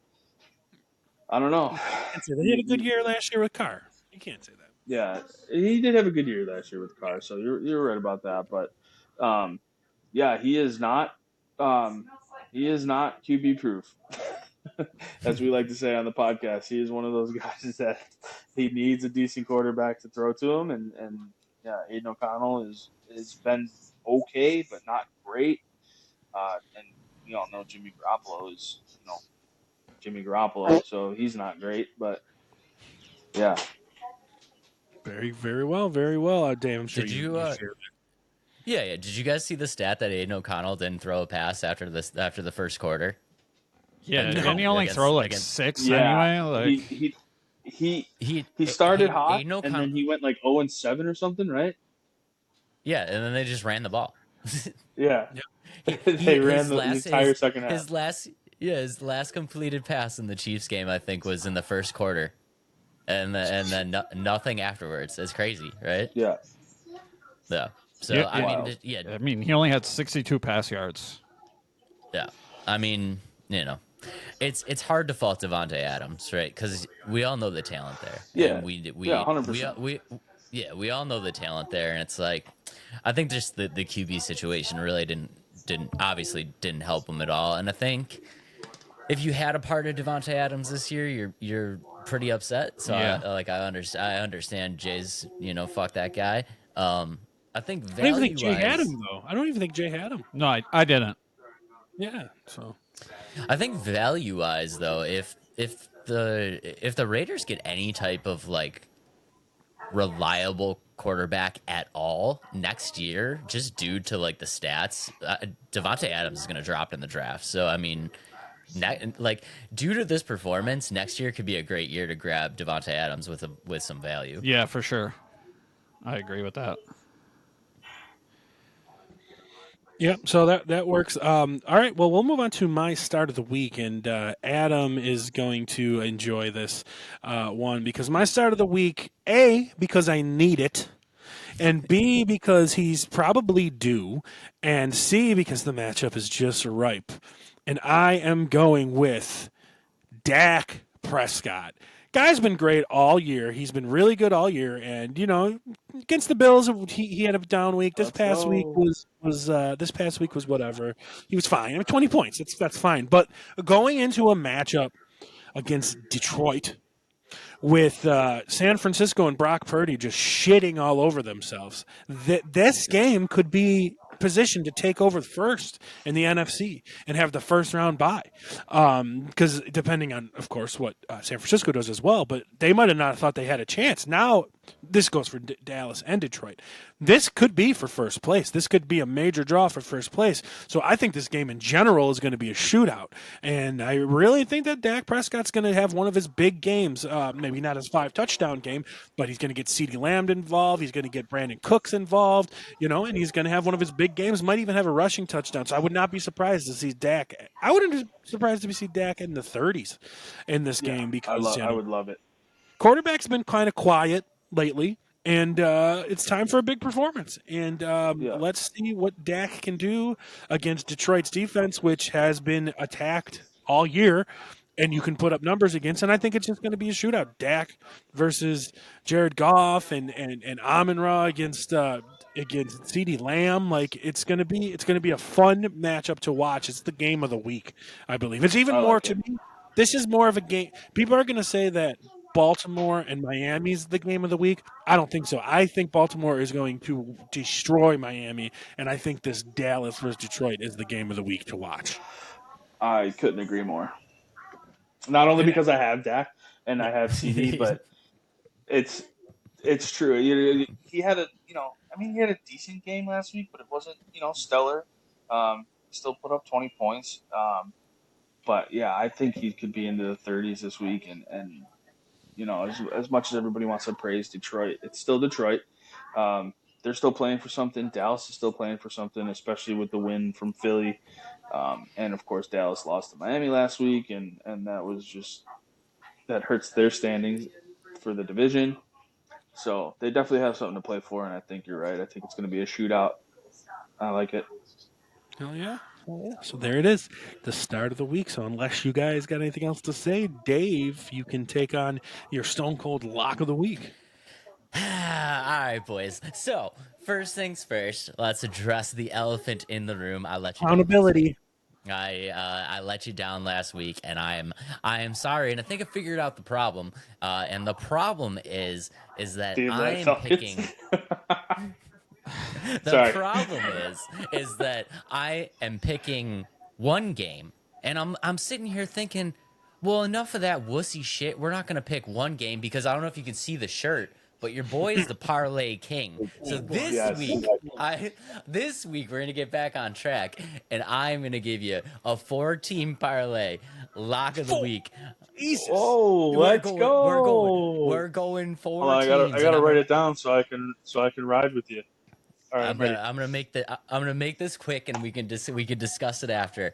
S8: I don't know.
S1: They had a good year last year with Carr. You can't say that.
S8: Yeah, he did have a good year last year with Carr, so you're right about that. But yeah, he is not QB proof, as we like to say on the podcast. He is one of those guys that he needs a decent quarterback to throw to him, and yeah, Aiden O'Connell has been okay, but not great. And we all know Jimmy Garoppolo is Jimmy Garoppolo, so he's not great, but yeah.
S1: Very, very well, very well. Dave, I'm sure
S4: Did
S1: you
S4: you,
S1: shared it.
S4: Yeah. Did you guys see the stat that Aiden O'Connell didn't throw a pass after the first quarter?
S3: Yeah,
S4: Like,
S3: didn't he only
S4: against-
S3: throw like
S4: against-
S3: 6
S8: Yeah,
S3: anyway? Like,
S8: he started hot,
S4: Aiden
S8: and then he went like 0-7 or something, right?
S4: Yeah, and then they just ran the ball.
S8: Yeah, they
S4: He-
S8: ran
S4: his
S8: the
S4: last-
S8: entire
S4: his-
S8: second half.
S4: His last completed pass in the Chiefs game, I think, was in the first quarter, and then nothing afterwards. It's crazy, right?
S8: Yeah,
S4: Yeah. So
S3: Yeah,
S4: I
S8: wow.
S4: mean, yeah,
S3: I mean, he only had 62 pass yards.
S4: yeah. I mean, it's hard to fault Devontae Adams, right? Because we all know the talent there.
S8: Yeah.
S4: And we
S8: 100%.
S4: we all know the talent there, and it's like, I think just the QB situation really didn't help him at all. And I think if you had a part of Devontae Adams this year, you're pretty upset. So
S3: Yeah.
S4: I understand Jay's fuck that guy. I think
S1: I don't even think Jay had
S4: value-wise-
S1: him, though. I don't even think Jay had him.
S3: No, I didn't.
S1: Yeah, so.
S4: I think value wise though, if the Raiders get any type of like reliable quarterback at all next year, just due to like the stats, Devontae Adams is going to drop in the draft. So I mean, due to this performance, next year could be a great year to grab Devontae Adams with some value.
S3: Yeah, for sure. I agree with that.
S1: Yep, so that works. All right, well, we'll move on to my start of the week, and Adam is going to enjoy this one because my start of the week, A, because I need it, and B, because he's probably due, and C, because the matchup is just ripe. And I am going with Dak Prescott. Guy's been great all year. He's been really good all year, and against the Bills, he had a down week. This past week was whatever. He was fine. I mean, 20 points. That's fine. But going into a matchup against Detroit with San Francisco and Brock Purdy just shitting all over themselves, this game could be positioned to take over first in the NFC and have the first round bye. Because depending on, of course, what San Francisco does as well, but they might have not thought they had a chance. Now, this goes for Dallas and Detroit. This could be for first place. This could be a major draw for first place. So I think this game in general is going to be a shootout. And I really think that Dak Prescott's going to have one of his big games. Maybe not his 5-touchdown game, but he's going to get CeeDee Lamb involved. He's going to get Brandon Cooks involved, and he's going to have one of his big games. Might even have a rushing touchdown. So I would not be surprised to see Dak. I wouldn't be surprised to see Dak in the 30s in this game because
S8: I would love it.
S1: Quarterback's been kind of quiet lately, and it's time for a big performance. And let's see what Dak can do against Detroit's defense, which has been attacked all year, and you can put up numbers against. And I think it's just going to be a shootout. Dak versus Jared Goff and Amon-Ra against CeeDee Lamb. Like it's going to be a fun matchup to watch. It's the game of the week, I believe. It's even more to me. This is more of a game. People are going to say that Baltimore and Miami's the game of the week? I don't think so. I think Baltimore is going to destroy Miami, and I think this Dallas versus Detroit is the game of the week to watch.
S8: I couldn't agree more. Not only because I have Dak and I have CD, but it's true. He had he had a decent game last week, but it wasn't stellar. He still put up 20 points. But yeah, I think he could be into the 30s this week, and as much as everybody wants to praise Detroit, it's still Detroit. They're still playing for something. Dallas is still playing for something, especially with the win from Philly. And of course, Dallas lost to Miami last week, and that hurts their standings for the division. So they definitely have something to play for, and I think you're right. I think it's going to be a shootout. I like it.
S1: Hell yeah. So there it is, the start of the week. So unless you guys got anything else to say, Dave, you can take on your Stone Cold Lock of the Week.
S4: All right, boys. So first things first, let's address the elephant in the room. I let you
S1: Accountability.
S4: I let you down last week, and I am sorry. And I think I figured out the problem. And the problem is that I am picking. The problem is that I am picking one game, and I'm sitting here thinking, well, enough of that wussy shit. We're not gonna pick one game because I don't know if you can see the shirt, but your boy is the parlay king. So this week we're gonna get back on track, and I'm gonna give you a 4-team parlay lock of the week.
S1: Jesus.
S8: Oh, let's go.
S4: We're going 4
S8: Hold on,
S4: teams.
S8: I gotta write it down so I can ride with you. All right,
S4: I'm gonna make this quick, and we can discuss it after.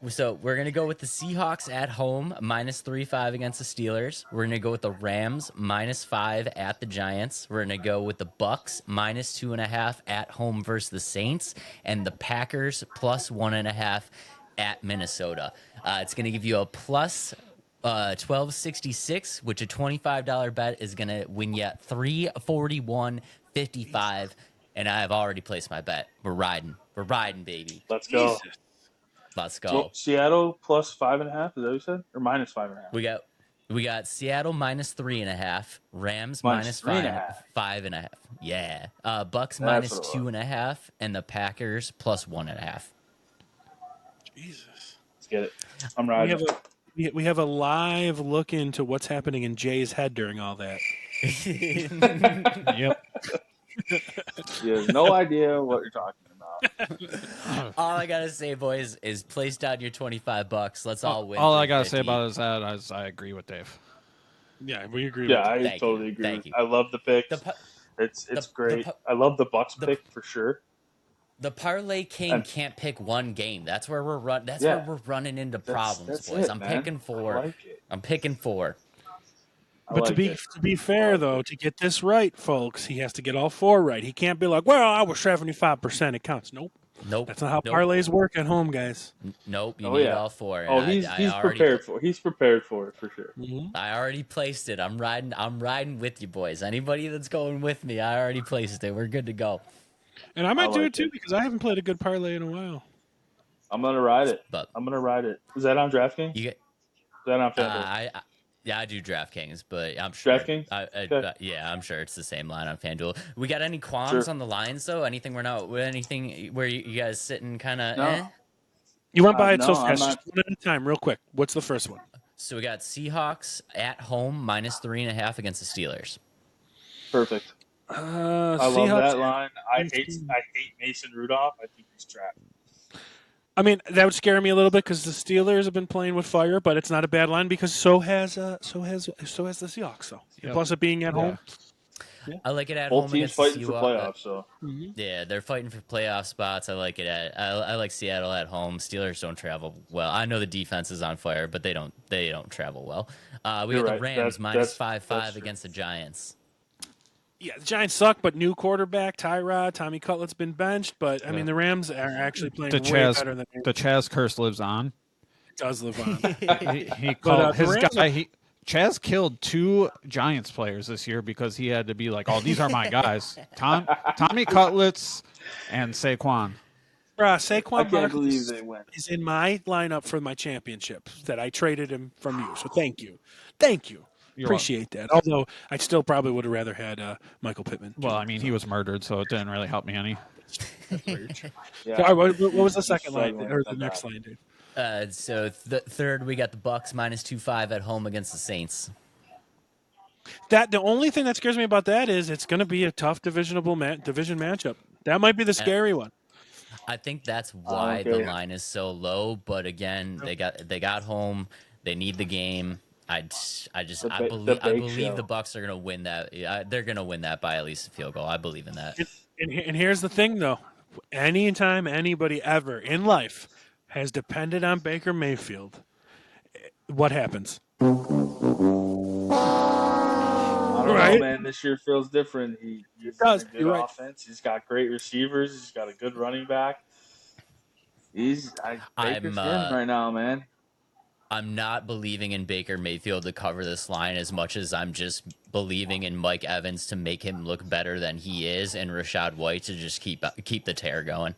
S4: So we're gonna go with the Seahawks at home -3.5 against the Steelers. We're gonna go with the Rams -5 at the Giants. We're gonna go with the Bucks -2.5 at home versus the Saints, and the Packers +1.5 at Minnesota. It's gonna give you a plus 1266, which a $25 bet is gonna win you 341.55. And I have already placed my bet. We're riding, baby.
S8: Let's go.
S1: Jesus.
S4: Let's go.
S8: Well, Seattle +5.5. Is that what you said, or -5.5?
S4: We got Seattle -3.5, Rams -5.5. Yeah. Bucks -2.5, and the Packers +1.5.
S1: Jesus.
S8: Let's get it. I'm riding.
S1: We have a live look into what's happening in Jay's head during all that.
S3: Yep.
S8: He has no idea what you're talking about.
S4: All I gotta say, boys, is place down your $25. Let's all win.
S3: All I gotta say about it is that I agree with Dave.
S1: Yeah, we agree.
S8: Yeah,
S1: with
S8: I totally agree.
S4: Thank you.
S8: I love the picks. It's great. I love the Bucks pick for sure.
S4: The parlay king can't pick one game. That's where we're where we're running into problems, boys. I'm picking 4.
S8: like it.
S4: I'm picking 4.
S1: But to be fair, though, to get this right, folks, he has to get all 4 right. He can't be like, well, I was 75%. It counts. Nope. That's not how parlays work at home, guys.
S4: Nope. You need all 4.
S8: Oh, he's prepared for it. He's prepared for it for sure.
S1: Mm-hmm.
S4: I already placed it. I'm riding with you, boys. Anybody that's going with me, I already placed it. We're good to go.
S1: And I might do it too because I haven't played a good parlay in a while.
S8: I'm gonna ride it.
S4: But
S8: I'm gonna ride it. Is that on DraftKings?
S4: You get
S8: Is that on FanDuel?
S4: I do DraftKings, but I'm sure.
S8: DraftKings?
S4: Yeah, I'm sure it's the same line on FanDuel. We got any qualms on the lines though? Anything where you guys sitting kind of?
S8: No.
S1: You went by it so
S8: no,
S1: fast.
S8: I'm
S1: Just one at a time, real quick. What's the first one?
S4: So we got Seahawks at home -3.5 against the Steelers.
S8: Perfect. I love that line. I hate Mason Rudolph. I think he's trapped.
S1: I mean, that would scare me a little bit because the Steelers have been playing with fire, but it's not a bad line because so has the Seahawks. So plus it being at home.
S4: Yeah. I like it at
S8: Both
S4: home
S8: teams
S4: against
S8: fighting
S4: the
S8: for playoffs. So
S4: yeah, they're fighting for playoff spots. I like it I like Seattle at home. Steelers don't travel well. I know the defense is on fire, but they don't travel well. We got the Rams -5.5 against the Giants.
S1: Yeah, the Giants suck, but new quarterback, Tyrod, Tommy Cutlett's been benched, but I mean the Rams are actually playing way better than
S3: the Chazz curse lives on.
S1: It does live on.
S3: he called his guy. Chazz killed 2 Giants players this year because he had to be like, "Oh, these are my guys." Tommy Cutlets and Saquon.
S1: Saquon
S8: I can't believe they went.
S1: is in my lineup for my championship that I traded him from you. So thank you.
S3: You're
S1: appreciate that. Although I still probably would have rather had Michael Pittman.
S3: Well, I mean, he was murdered, so it didn't really help me any.
S1: That's very true.
S8: Yeah.
S1: So, all right, what was the
S8: He's
S1: second line
S8: struggling
S1: or
S8: with
S1: the
S8: that
S1: next
S8: back.
S1: line, dude?
S4: So third, we got the Bucks -2.5 at home against the Saints.
S1: The only thing that scares me about that is it's going to be a tough division matchup. That might be the scary one.
S4: I think that's why
S8: Okay.
S4: the line is so low. But again, they got home. They need the game. I believe the Bucks are gonna win that. They're gonna win that by at least a field goal. I believe in that.
S1: And here's the thing, though. Anytime anybody ever in life has depended on Baker Mayfield, what happens?
S8: I don't know,
S1: Right?
S8: man. This year feels different. He's
S1: does.
S8: in a good
S1: You're right.
S8: offense. He's got great receivers. He's got a good running back. Baker's him right now, man.
S4: I'm not believing in Baker Mayfield to cover this line as much as I'm just believing in Mike Evans to make him look better than he is, and Rashad White to just keep the tear going.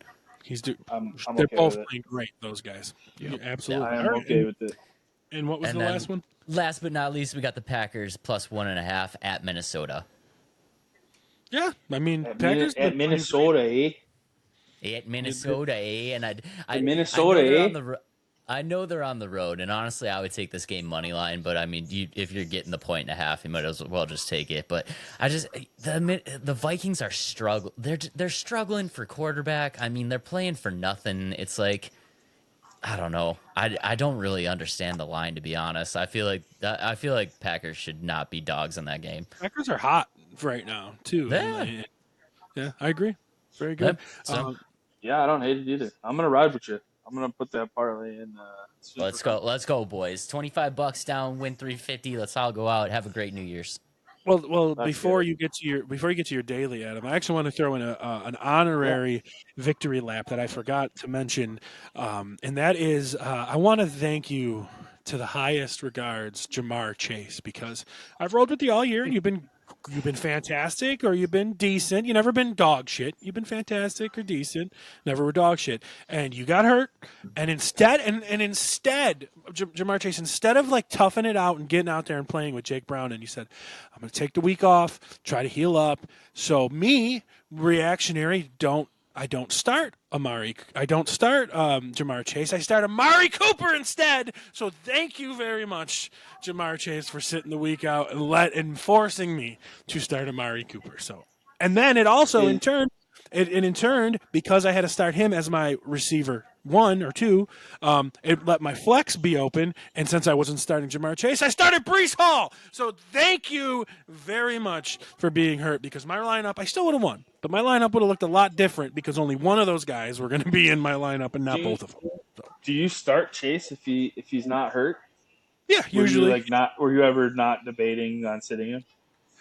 S8: I'm
S1: They're
S8: okay
S1: both
S8: with it.
S1: playing great, those guys.
S3: Yep.
S1: Yeah, absolutely.
S8: I am
S1: All right,
S8: okay with it.
S1: And what was
S4: And
S1: the
S4: then
S1: last one?
S4: Last but not least, we got the Packers +1.5 at Minnesota.
S1: Yeah, I mean,
S8: At,
S1: Packers
S8: at Minnesota, eh?
S4: At Minnesota, And
S8: Minnesota,
S4: I know they're on the road, and honestly, I would take this game money line. But I mean, if you're getting the 1.5, you might as well just take it. But the Vikings are struggling. They're struggling for quarterback. I mean, they're playing for nothing. It's like, I don't know. I don't really understand the line, to be honest. I feel like Packers should not be dogs in that game.
S1: Packers are hot right now too.
S4: Yeah.
S1: Yeah, I agree. Very good.
S4: Yep. So
S8: Yeah, I don't hate it either. I'm gonna ride with you. I'm gonna put that parlay in.
S4: let's go, boys. $25 down, win 350. Let's all go out. Have a great New Year's.
S1: Well,
S8: That's
S1: before
S8: good.
S1: you get to your daily, Adam, I actually want to throw in an honorary victory lap that I forgot to mention, and that is I want to thank you to the highest regards, Jamar Chase, because I've rolled with you all year, and you've been fantastic, or you've been decent. You've never been dog shit. You've been fantastic or decent, never were dog shit. And you got hurt, and instead, Jamar Chase, instead of like toughing it out and getting out there and playing with Jake Brown, and you said, I'm going to take the week off, try to heal up. So me, reactionary, I don't start Jamar Chase. I start Amari Cooper instead. So thank you very much, Jamar Chase, for sitting the week out and forcing me to start Amari Cooper. So, and then it also in turn, because I had to start him as my receiver 1 or 2, it let my flex be open. And since I wasn't starting Jamar Chase, I started Breece Hall. So thank you very much for being hurt, because my lineup, I still would have won. But my lineup would have looked a lot different because only one of those guys were going to be in my lineup and not both of them. So.
S8: Do you start Chase if he's not hurt?
S1: Yeah, usually.
S8: Were you ever not debating on sitting him?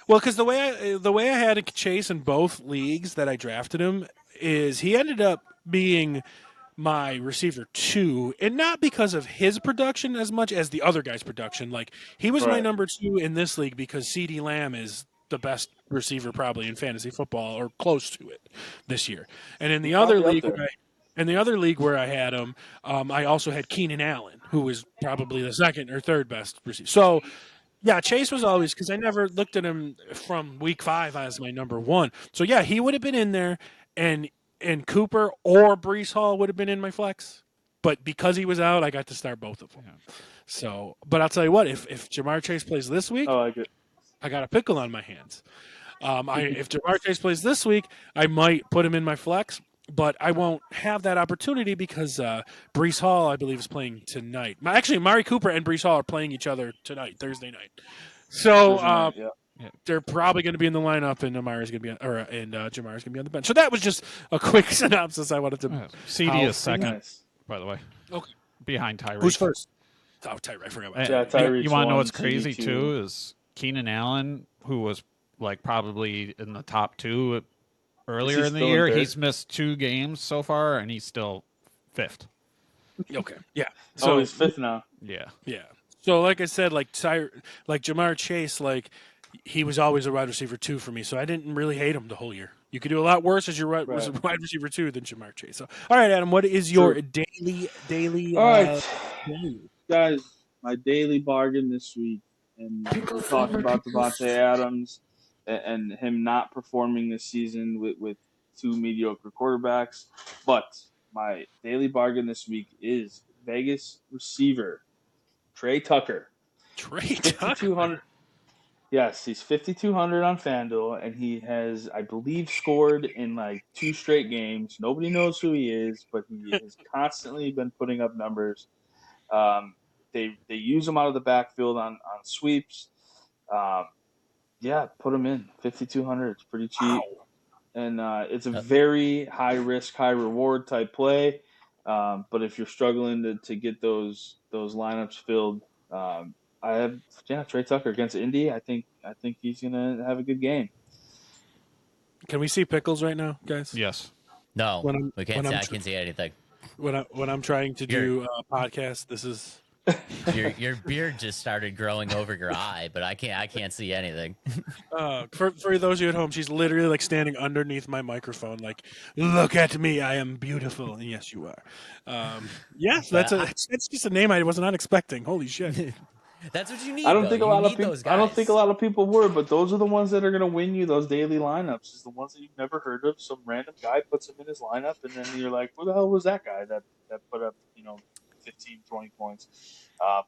S1: Well, because the way I had Chase in both leagues that I drafted him is he ended up being my receiver 2, and not because of his production as much as the other guy's production. Like, he was my number 2 in this league because CeeDee Lamb is the best receiver probably in fantasy football, or close to it, this year. And in the other league, where I had him, I also had Keenan Allen, who was probably the second or third best receiver. So, yeah, Chase was always, because I never looked at him from week 5 as my number 1. So, yeah, he would have been in there, and Cooper or Breece Hall would have been in my flex. But because he was out, I got to start both of them. Yeah. So, but I'll tell you what, if Jamar Chase plays this week,
S8: I like it.
S1: I got a pickle on my hands. If Jamar Chase plays this week, I might put him in my flex, but I won't have that opportunity because Breece Hall, I believe, is playing tonight. Actually, Amari Cooper and Breece Hall are playing each other tonight, Thursday night. So they're probably going to be in the lineup, and Jamar's going to be on the bench. So that was just a quick synopsis I wanted to.
S3: CD is second, by the way.
S1: Okay.
S3: Behind Tyreek.
S1: Who's first? Oh, Tyreek. I forgot about
S8: Yeah,
S1: that.
S8: Tyreek's
S3: You want to know
S8: one,
S3: what's crazy
S8: CD2.
S3: too is Keenan Allen, who was like probably in the top 2 earlier in the
S8: still in
S3: year.
S8: third?
S3: He's missed 2 games so far, and he's still 5th.
S1: Okay. Yeah.
S8: So he's 5th now.
S3: Yeah.
S1: Yeah. So like I said, like Jamar Chase, like he was always a wide receiver 2 for me, so I didn't really hate him the whole year. You could do a lot worse as your wide receiver 2 than Jamar Chase. So, all right, Adam, what is your daily?
S8: All right, guys, my daily bargain this week and we talked about Devontae Adams and him not performing this season with two mediocre quarterbacks. But my daily bargain this week is Vegas receiver Trey Tucker.
S1: Trey
S8: 5,200. Yes, he's 5,200 on FanDuel, and he has, I believe, scored in like 2 straight games. Nobody knows who he is, but he has constantly been putting up numbers. They use him out of the backfield on sweeps. Yeah, put him in 5,200. It's pretty cheap, and it's a very high risk, high reward type play. But if you're struggling to get those lineups filled, I have Trey Tucker against Indy. I think he's gonna have a good game.
S1: Can we see pickles right now, guys?
S3: Yes.
S4: No,
S1: When
S4: we can't. I can't see anything.
S1: When I'm trying to do a podcast, this is
S4: Your beard just started growing over your eye, but I can't see anything.
S1: for those of you at home. She's literally like standing underneath my microphone, like, "Look at me, I am beautiful." And yes, you are. Yes, that's just a name I was not expecting. Holy shit!
S4: That's what you need.
S8: I don't think a lot of people.
S4: Those guys.
S8: I don't think a lot of people were, but those are the ones that are going to win you those daily lineups. Is the ones that you've never heard of. Some random guy puts him in his lineup, and then you're like, "Who the hell was that guy that put up 15, 20 points?"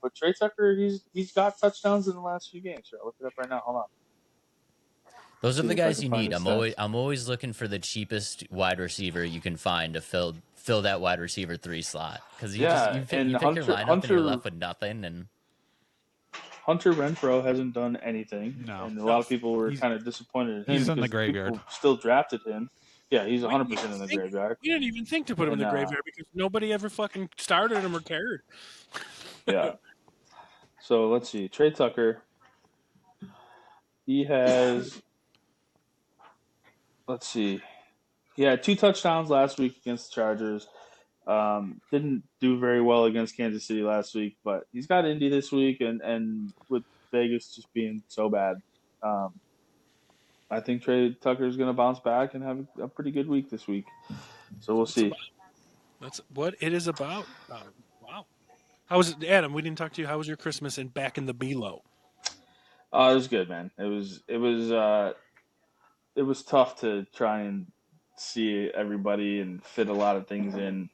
S8: But Trey Tucker, he's got touchdowns in the last few games. Here, I'll look it up right now. Hold on.
S4: Those are
S8: See
S4: the
S8: if I
S4: guys
S8: can
S4: you
S8: find
S4: need.
S8: the
S4: I'm always looking for the cheapest wide receiver you can find to fill that wide receiver 3 slot, because you pick your lineup and you're left with nothing. And
S8: Hunter Renfrow hasn't done anything,
S3: No.
S8: and a lot of people were kind of disappointed in him.
S3: He's in the
S8: because
S3: graveyard.
S8: people still drafted him. Yeah, he's 100% in the graveyard.
S1: We didn't even think to put him in the
S8: And,
S1: graveyard because nobody ever fucking started him or cared.
S8: Yeah. So let's see. Trey Tucker. He has. Let's see. He had 2 touchdowns last week against the Chargers. Didn't do very well against Kansas City last week, but he's got Indy this week, and with Vegas just being so bad, I think Trey Tucker is going to bounce back and have a pretty good week this week. So we'll see.
S1: That's what it is about. Wow. How was it, Adam? We didn't talk to you. How was your Christmas and back in the below?
S8: It was good, man. It was tough to try and see everybody and fit a lot of things in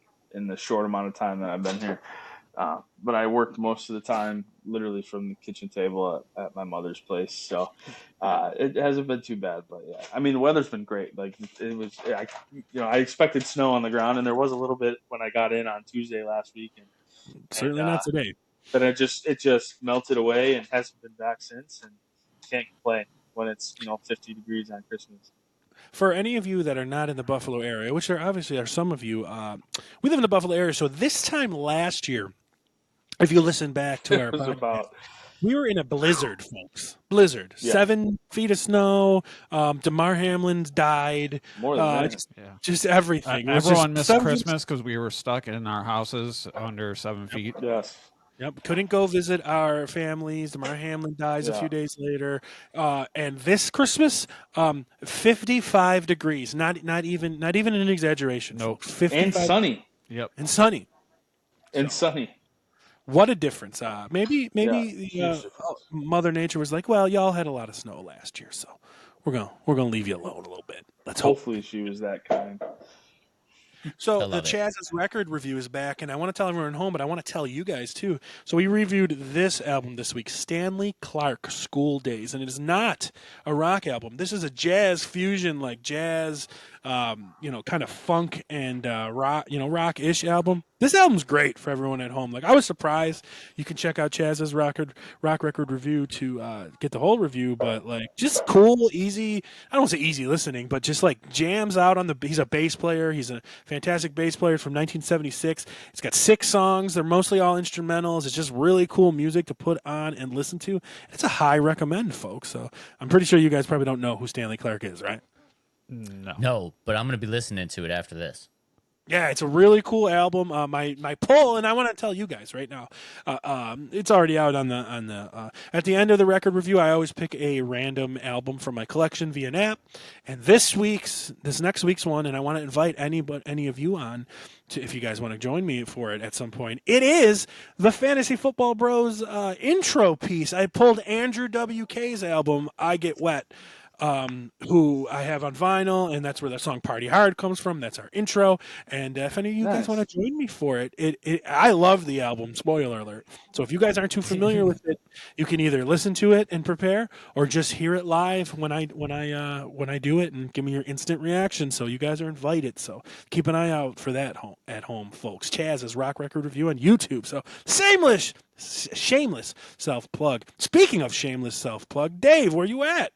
S8: the short amount of time that I've been here. But I worked most of the time literally from the kitchen table at my mother's place. So it hasn't been too bad. But yeah, I mean, the weather's been great. Like it was, I expected snow on the ground, and there was a little bit when I got in on Tuesday last week.
S1: Certainly not today.
S8: But it just melted away and hasn't been back since. And can't complain when it's 50 degrees on Christmas.
S1: For any of you that are not in the Buffalo area, which there obviously are some of you, we live in the Buffalo area. So this time last year, if you listen back to our podcast, we were in a blizzard, folks. Blizzard. Yeah. 7 feet of snow. DeMar Hamlin's died.
S8: More than
S1: just everything.
S3: Everyone missed Christmas because we were stuck in our houses under 7 feet.
S8: Yes.
S1: Yep, couldn't go visit our families. DeMar Hamlin dies a few days later, and this Christmas, 55 degrees. Not even an exaggeration.
S3: Nope.
S1: 55
S8: and sunny.
S3: Yep.
S1: And sunny.
S8: And sunny.
S1: What a difference! Maybe Mother Nature was like, "Well, y'all had a lot of snow last year, so we're gonna leave you alone a little bit." Let's
S8: hopefully she was that kind.
S1: So the Chazz's record review is back, and I want to tell everyone at home, but I want to tell you guys too. So we reviewed this album this week, Stanley Clarke, School Days, and it is not a rock album. This is a jazz fusion, like jazz, kind of funk and rock, rock-ish album. This album's great for everyone at home. Like I was surprised. You can check out Chazz's rock record review to get the whole review, but like just cool, easy. I don't want to say easy listening, but just like jams out on the. He's a bass player. He's a fantastic bass player from 1976. It's got 6 songs. They're mostly all instrumentals. It's just really cool music to put on and listen to. It's a high recommend, folks. So I'm pretty sure you guys probably don't know who Stanley Clarke is, right?
S3: No.
S4: No, but I'm going to be listening to it after this.
S1: Yeah, it's a really cool album. My poll, and I want to tell you guys right now, it's already out on the at the end of the record review. I always pick a random album from my collection via an app, and this next week's one, and I want to invite any of you on to, if you guys want to join me for it at some point. It is the Fantasy Football Bros intro piece. I pulled Andrew WK's album, "I Get Wet." Who I have on vinyl, and that's where the song "Party Hard" comes from. That's our intro. And if any of you guys want to join me for it, I love the album. Spoiler alert. So if you guys aren't too familiar with it, you can either listen to it and prepare, or just hear it live when I do it and give me your instant reaction. So you guys are invited. So keep an eye out for that at home, folks. Chazz's Rock Record Review on YouTube. So shameless self plug. Speaking of shameless self plug, Dave, where you at?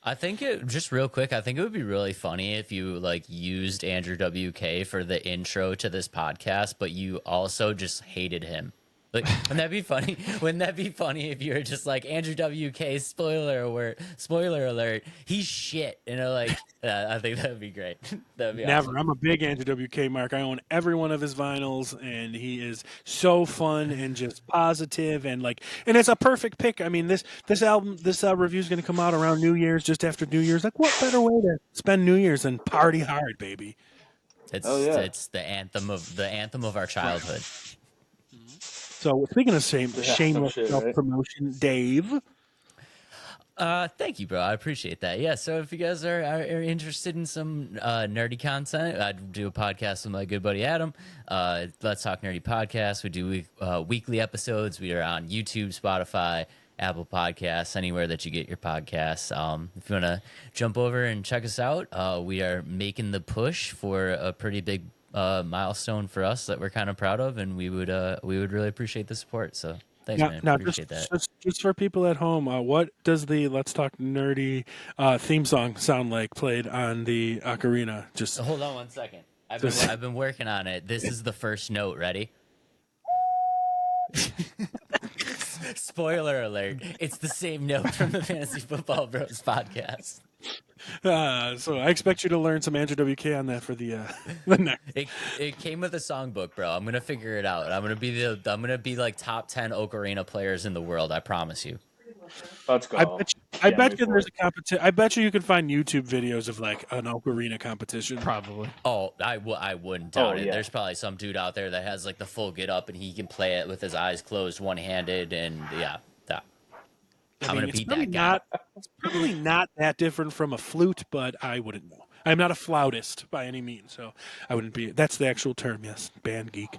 S4: I think just real quick, I think it would be really funny if you like used Andrew WK for the intro to this podcast, but you also just hated him. Like, wouldn't that be funny? Wouldn't that be funny if you were just like, Andrew WK, spoiler alert, he's shit. You know, like, I think that would be great. That would be
S1: Never.
S4: awesome.
S1: I'm a big Andrew WK mark. I own every one of his vinyls, and he is so fun and just positive, and it's a perfect pick. I mean, this album, this review is going to come out around New Year's, just after New Year's. Like, what better way to spend New Year's than party hard, baby?
S4: It's the anthem of our childhood.
S1: So speaking of shameless
S8: shit,
S1: self
S8: right?
S1: promotion, Dave.
S4: Thank you, bro. I appreciate that. Yeah. So if you guys are interested in some nerdy content, I do a podcast with my good buddy Adam. Let's Talk Nerdy Podcast. We do weekly episodes. We are on YouTube, Spotify, Apple Podcasts, anywhere that you get your podcasts. If you want to jump over and check us out, we are making the push for a pretty big milestone for us that we're kind of proud of, and we would really appreciate the support. So thanks, man.
S1: Now
S4: Appreciate that.
S1: just for people at home, what does the Let's Talk Nerdy theme song sound like played on the ocarina? Just
S4: Hold on one second. I've been working on it. This is the first note. Ready? Spoiler alert! It's the same note from the Fantasy Football Bros podcast.
S1: so I expect you to learn some Andrew WK on that for the next.
S4: It came with a songbook, bro. I'm gonna figure it out. I'm gonna be like top 10 ocarina players in the world. I promise you.
S8: Let's go.
S1: I bet you there's a competition. I bet you can find YouTube videos of like an ocarina competition.
S3: Probably.
S4: Oh, I wouldn't doubt it.
S8: yeah.
S4: There's probably some dude out there that has like the full get up and he can play it with his eyes closed, one handed, and yeah, that. I'm gonna beat that guy.
S1: It's probably not that different from a flute, but I wouldn't know. I'm not a flautist by any means, so I wouldn't be. That's the actual term, yes. Band geek.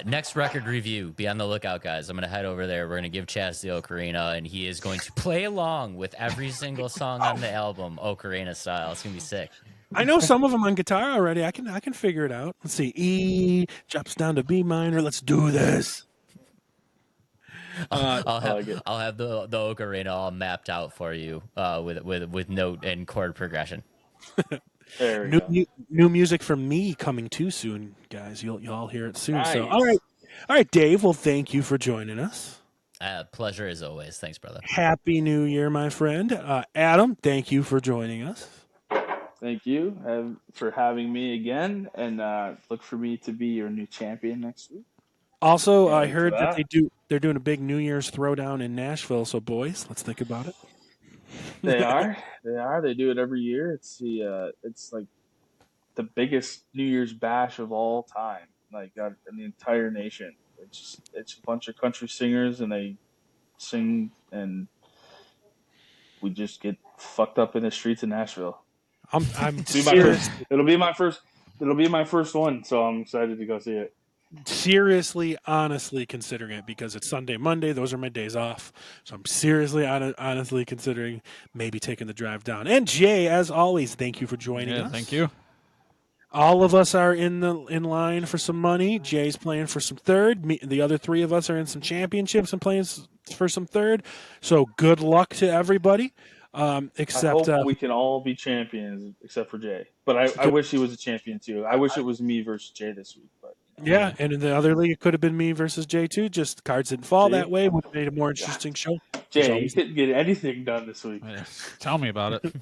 S4: Next record review. Be on the lookout, guys. I'm gonna head over there. We're gonna give Chazz the ocarina, and he is going to play along with every single song on the album, ocarina style. It's gonna be sick.
S1: I know some of them on guitar already. I can figure it out. Let's see. E drops down to B minor. Let's do this.
S4: I'll have the ocarina all mapped out for you with note and chord progression.
S8: There we go.
S1: New music from me coming too soon, guys. You'll all hear it soon. So
S8: Nice.
S1: all right, Dave. Well, thank you for joining us.
S4: Pleasure as always. Thanks, brother.
S1: Happy New Year, my friend. Adam, thank you for joining us.
S8: Thank you for having me again, and look for me to be your new champion next week.
S1: Also, I
S8: for
S1: heard that
S8: that.
S1: they're doing a big New Year's throwdown in Nashville. So, boys, let's think about it.
S8: They are. They do it every year. It's like the biggest New Year's bash of all time, like in the entire nation. It's a bunch of country singers, and they sing, and we just get fucked up in the streets of Nashville.
S1: I'm serious.
S8: It'll be my first one, so I'm excited to go see it.
S1: Seriously, honestly considering it because it's Sunday, Monday. Those are my days off. So I'm seriously, honestly considering maybe taking the drive down. And Jay, as always, thank you for joining us.
S3: Thank you.
S1: All of us are in line for some money. Jay's playing for some third. The other three of us are in some championships and playing for some third. So good luck to everybody. Except
S8: I hope we can all be champions except for Jay. But I wish he was a champion too. I wish it was me versus Jay this week. But
S1: yeah, and in the other league, it could have been me versus Jay too. Just cards didn't fall that way. Would have made a more interesting show.
S8: Jay, you couldn't get anything done this week.
S3: Tell me about it.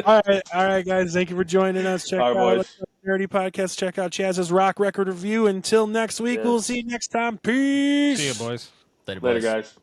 S1: All right, guys. Thank you for joining us. Check
S8: All right,
S1: out
S8: boys.
S1: Nerdy Podcast. Check out Chazz's Rock Record Review. Until next week,
S8: Yes.
S1: we'll see you next time. Peace.
S3: See you, boys.
S4: Later,
S8: Later,
S4: boys.
S8: guys.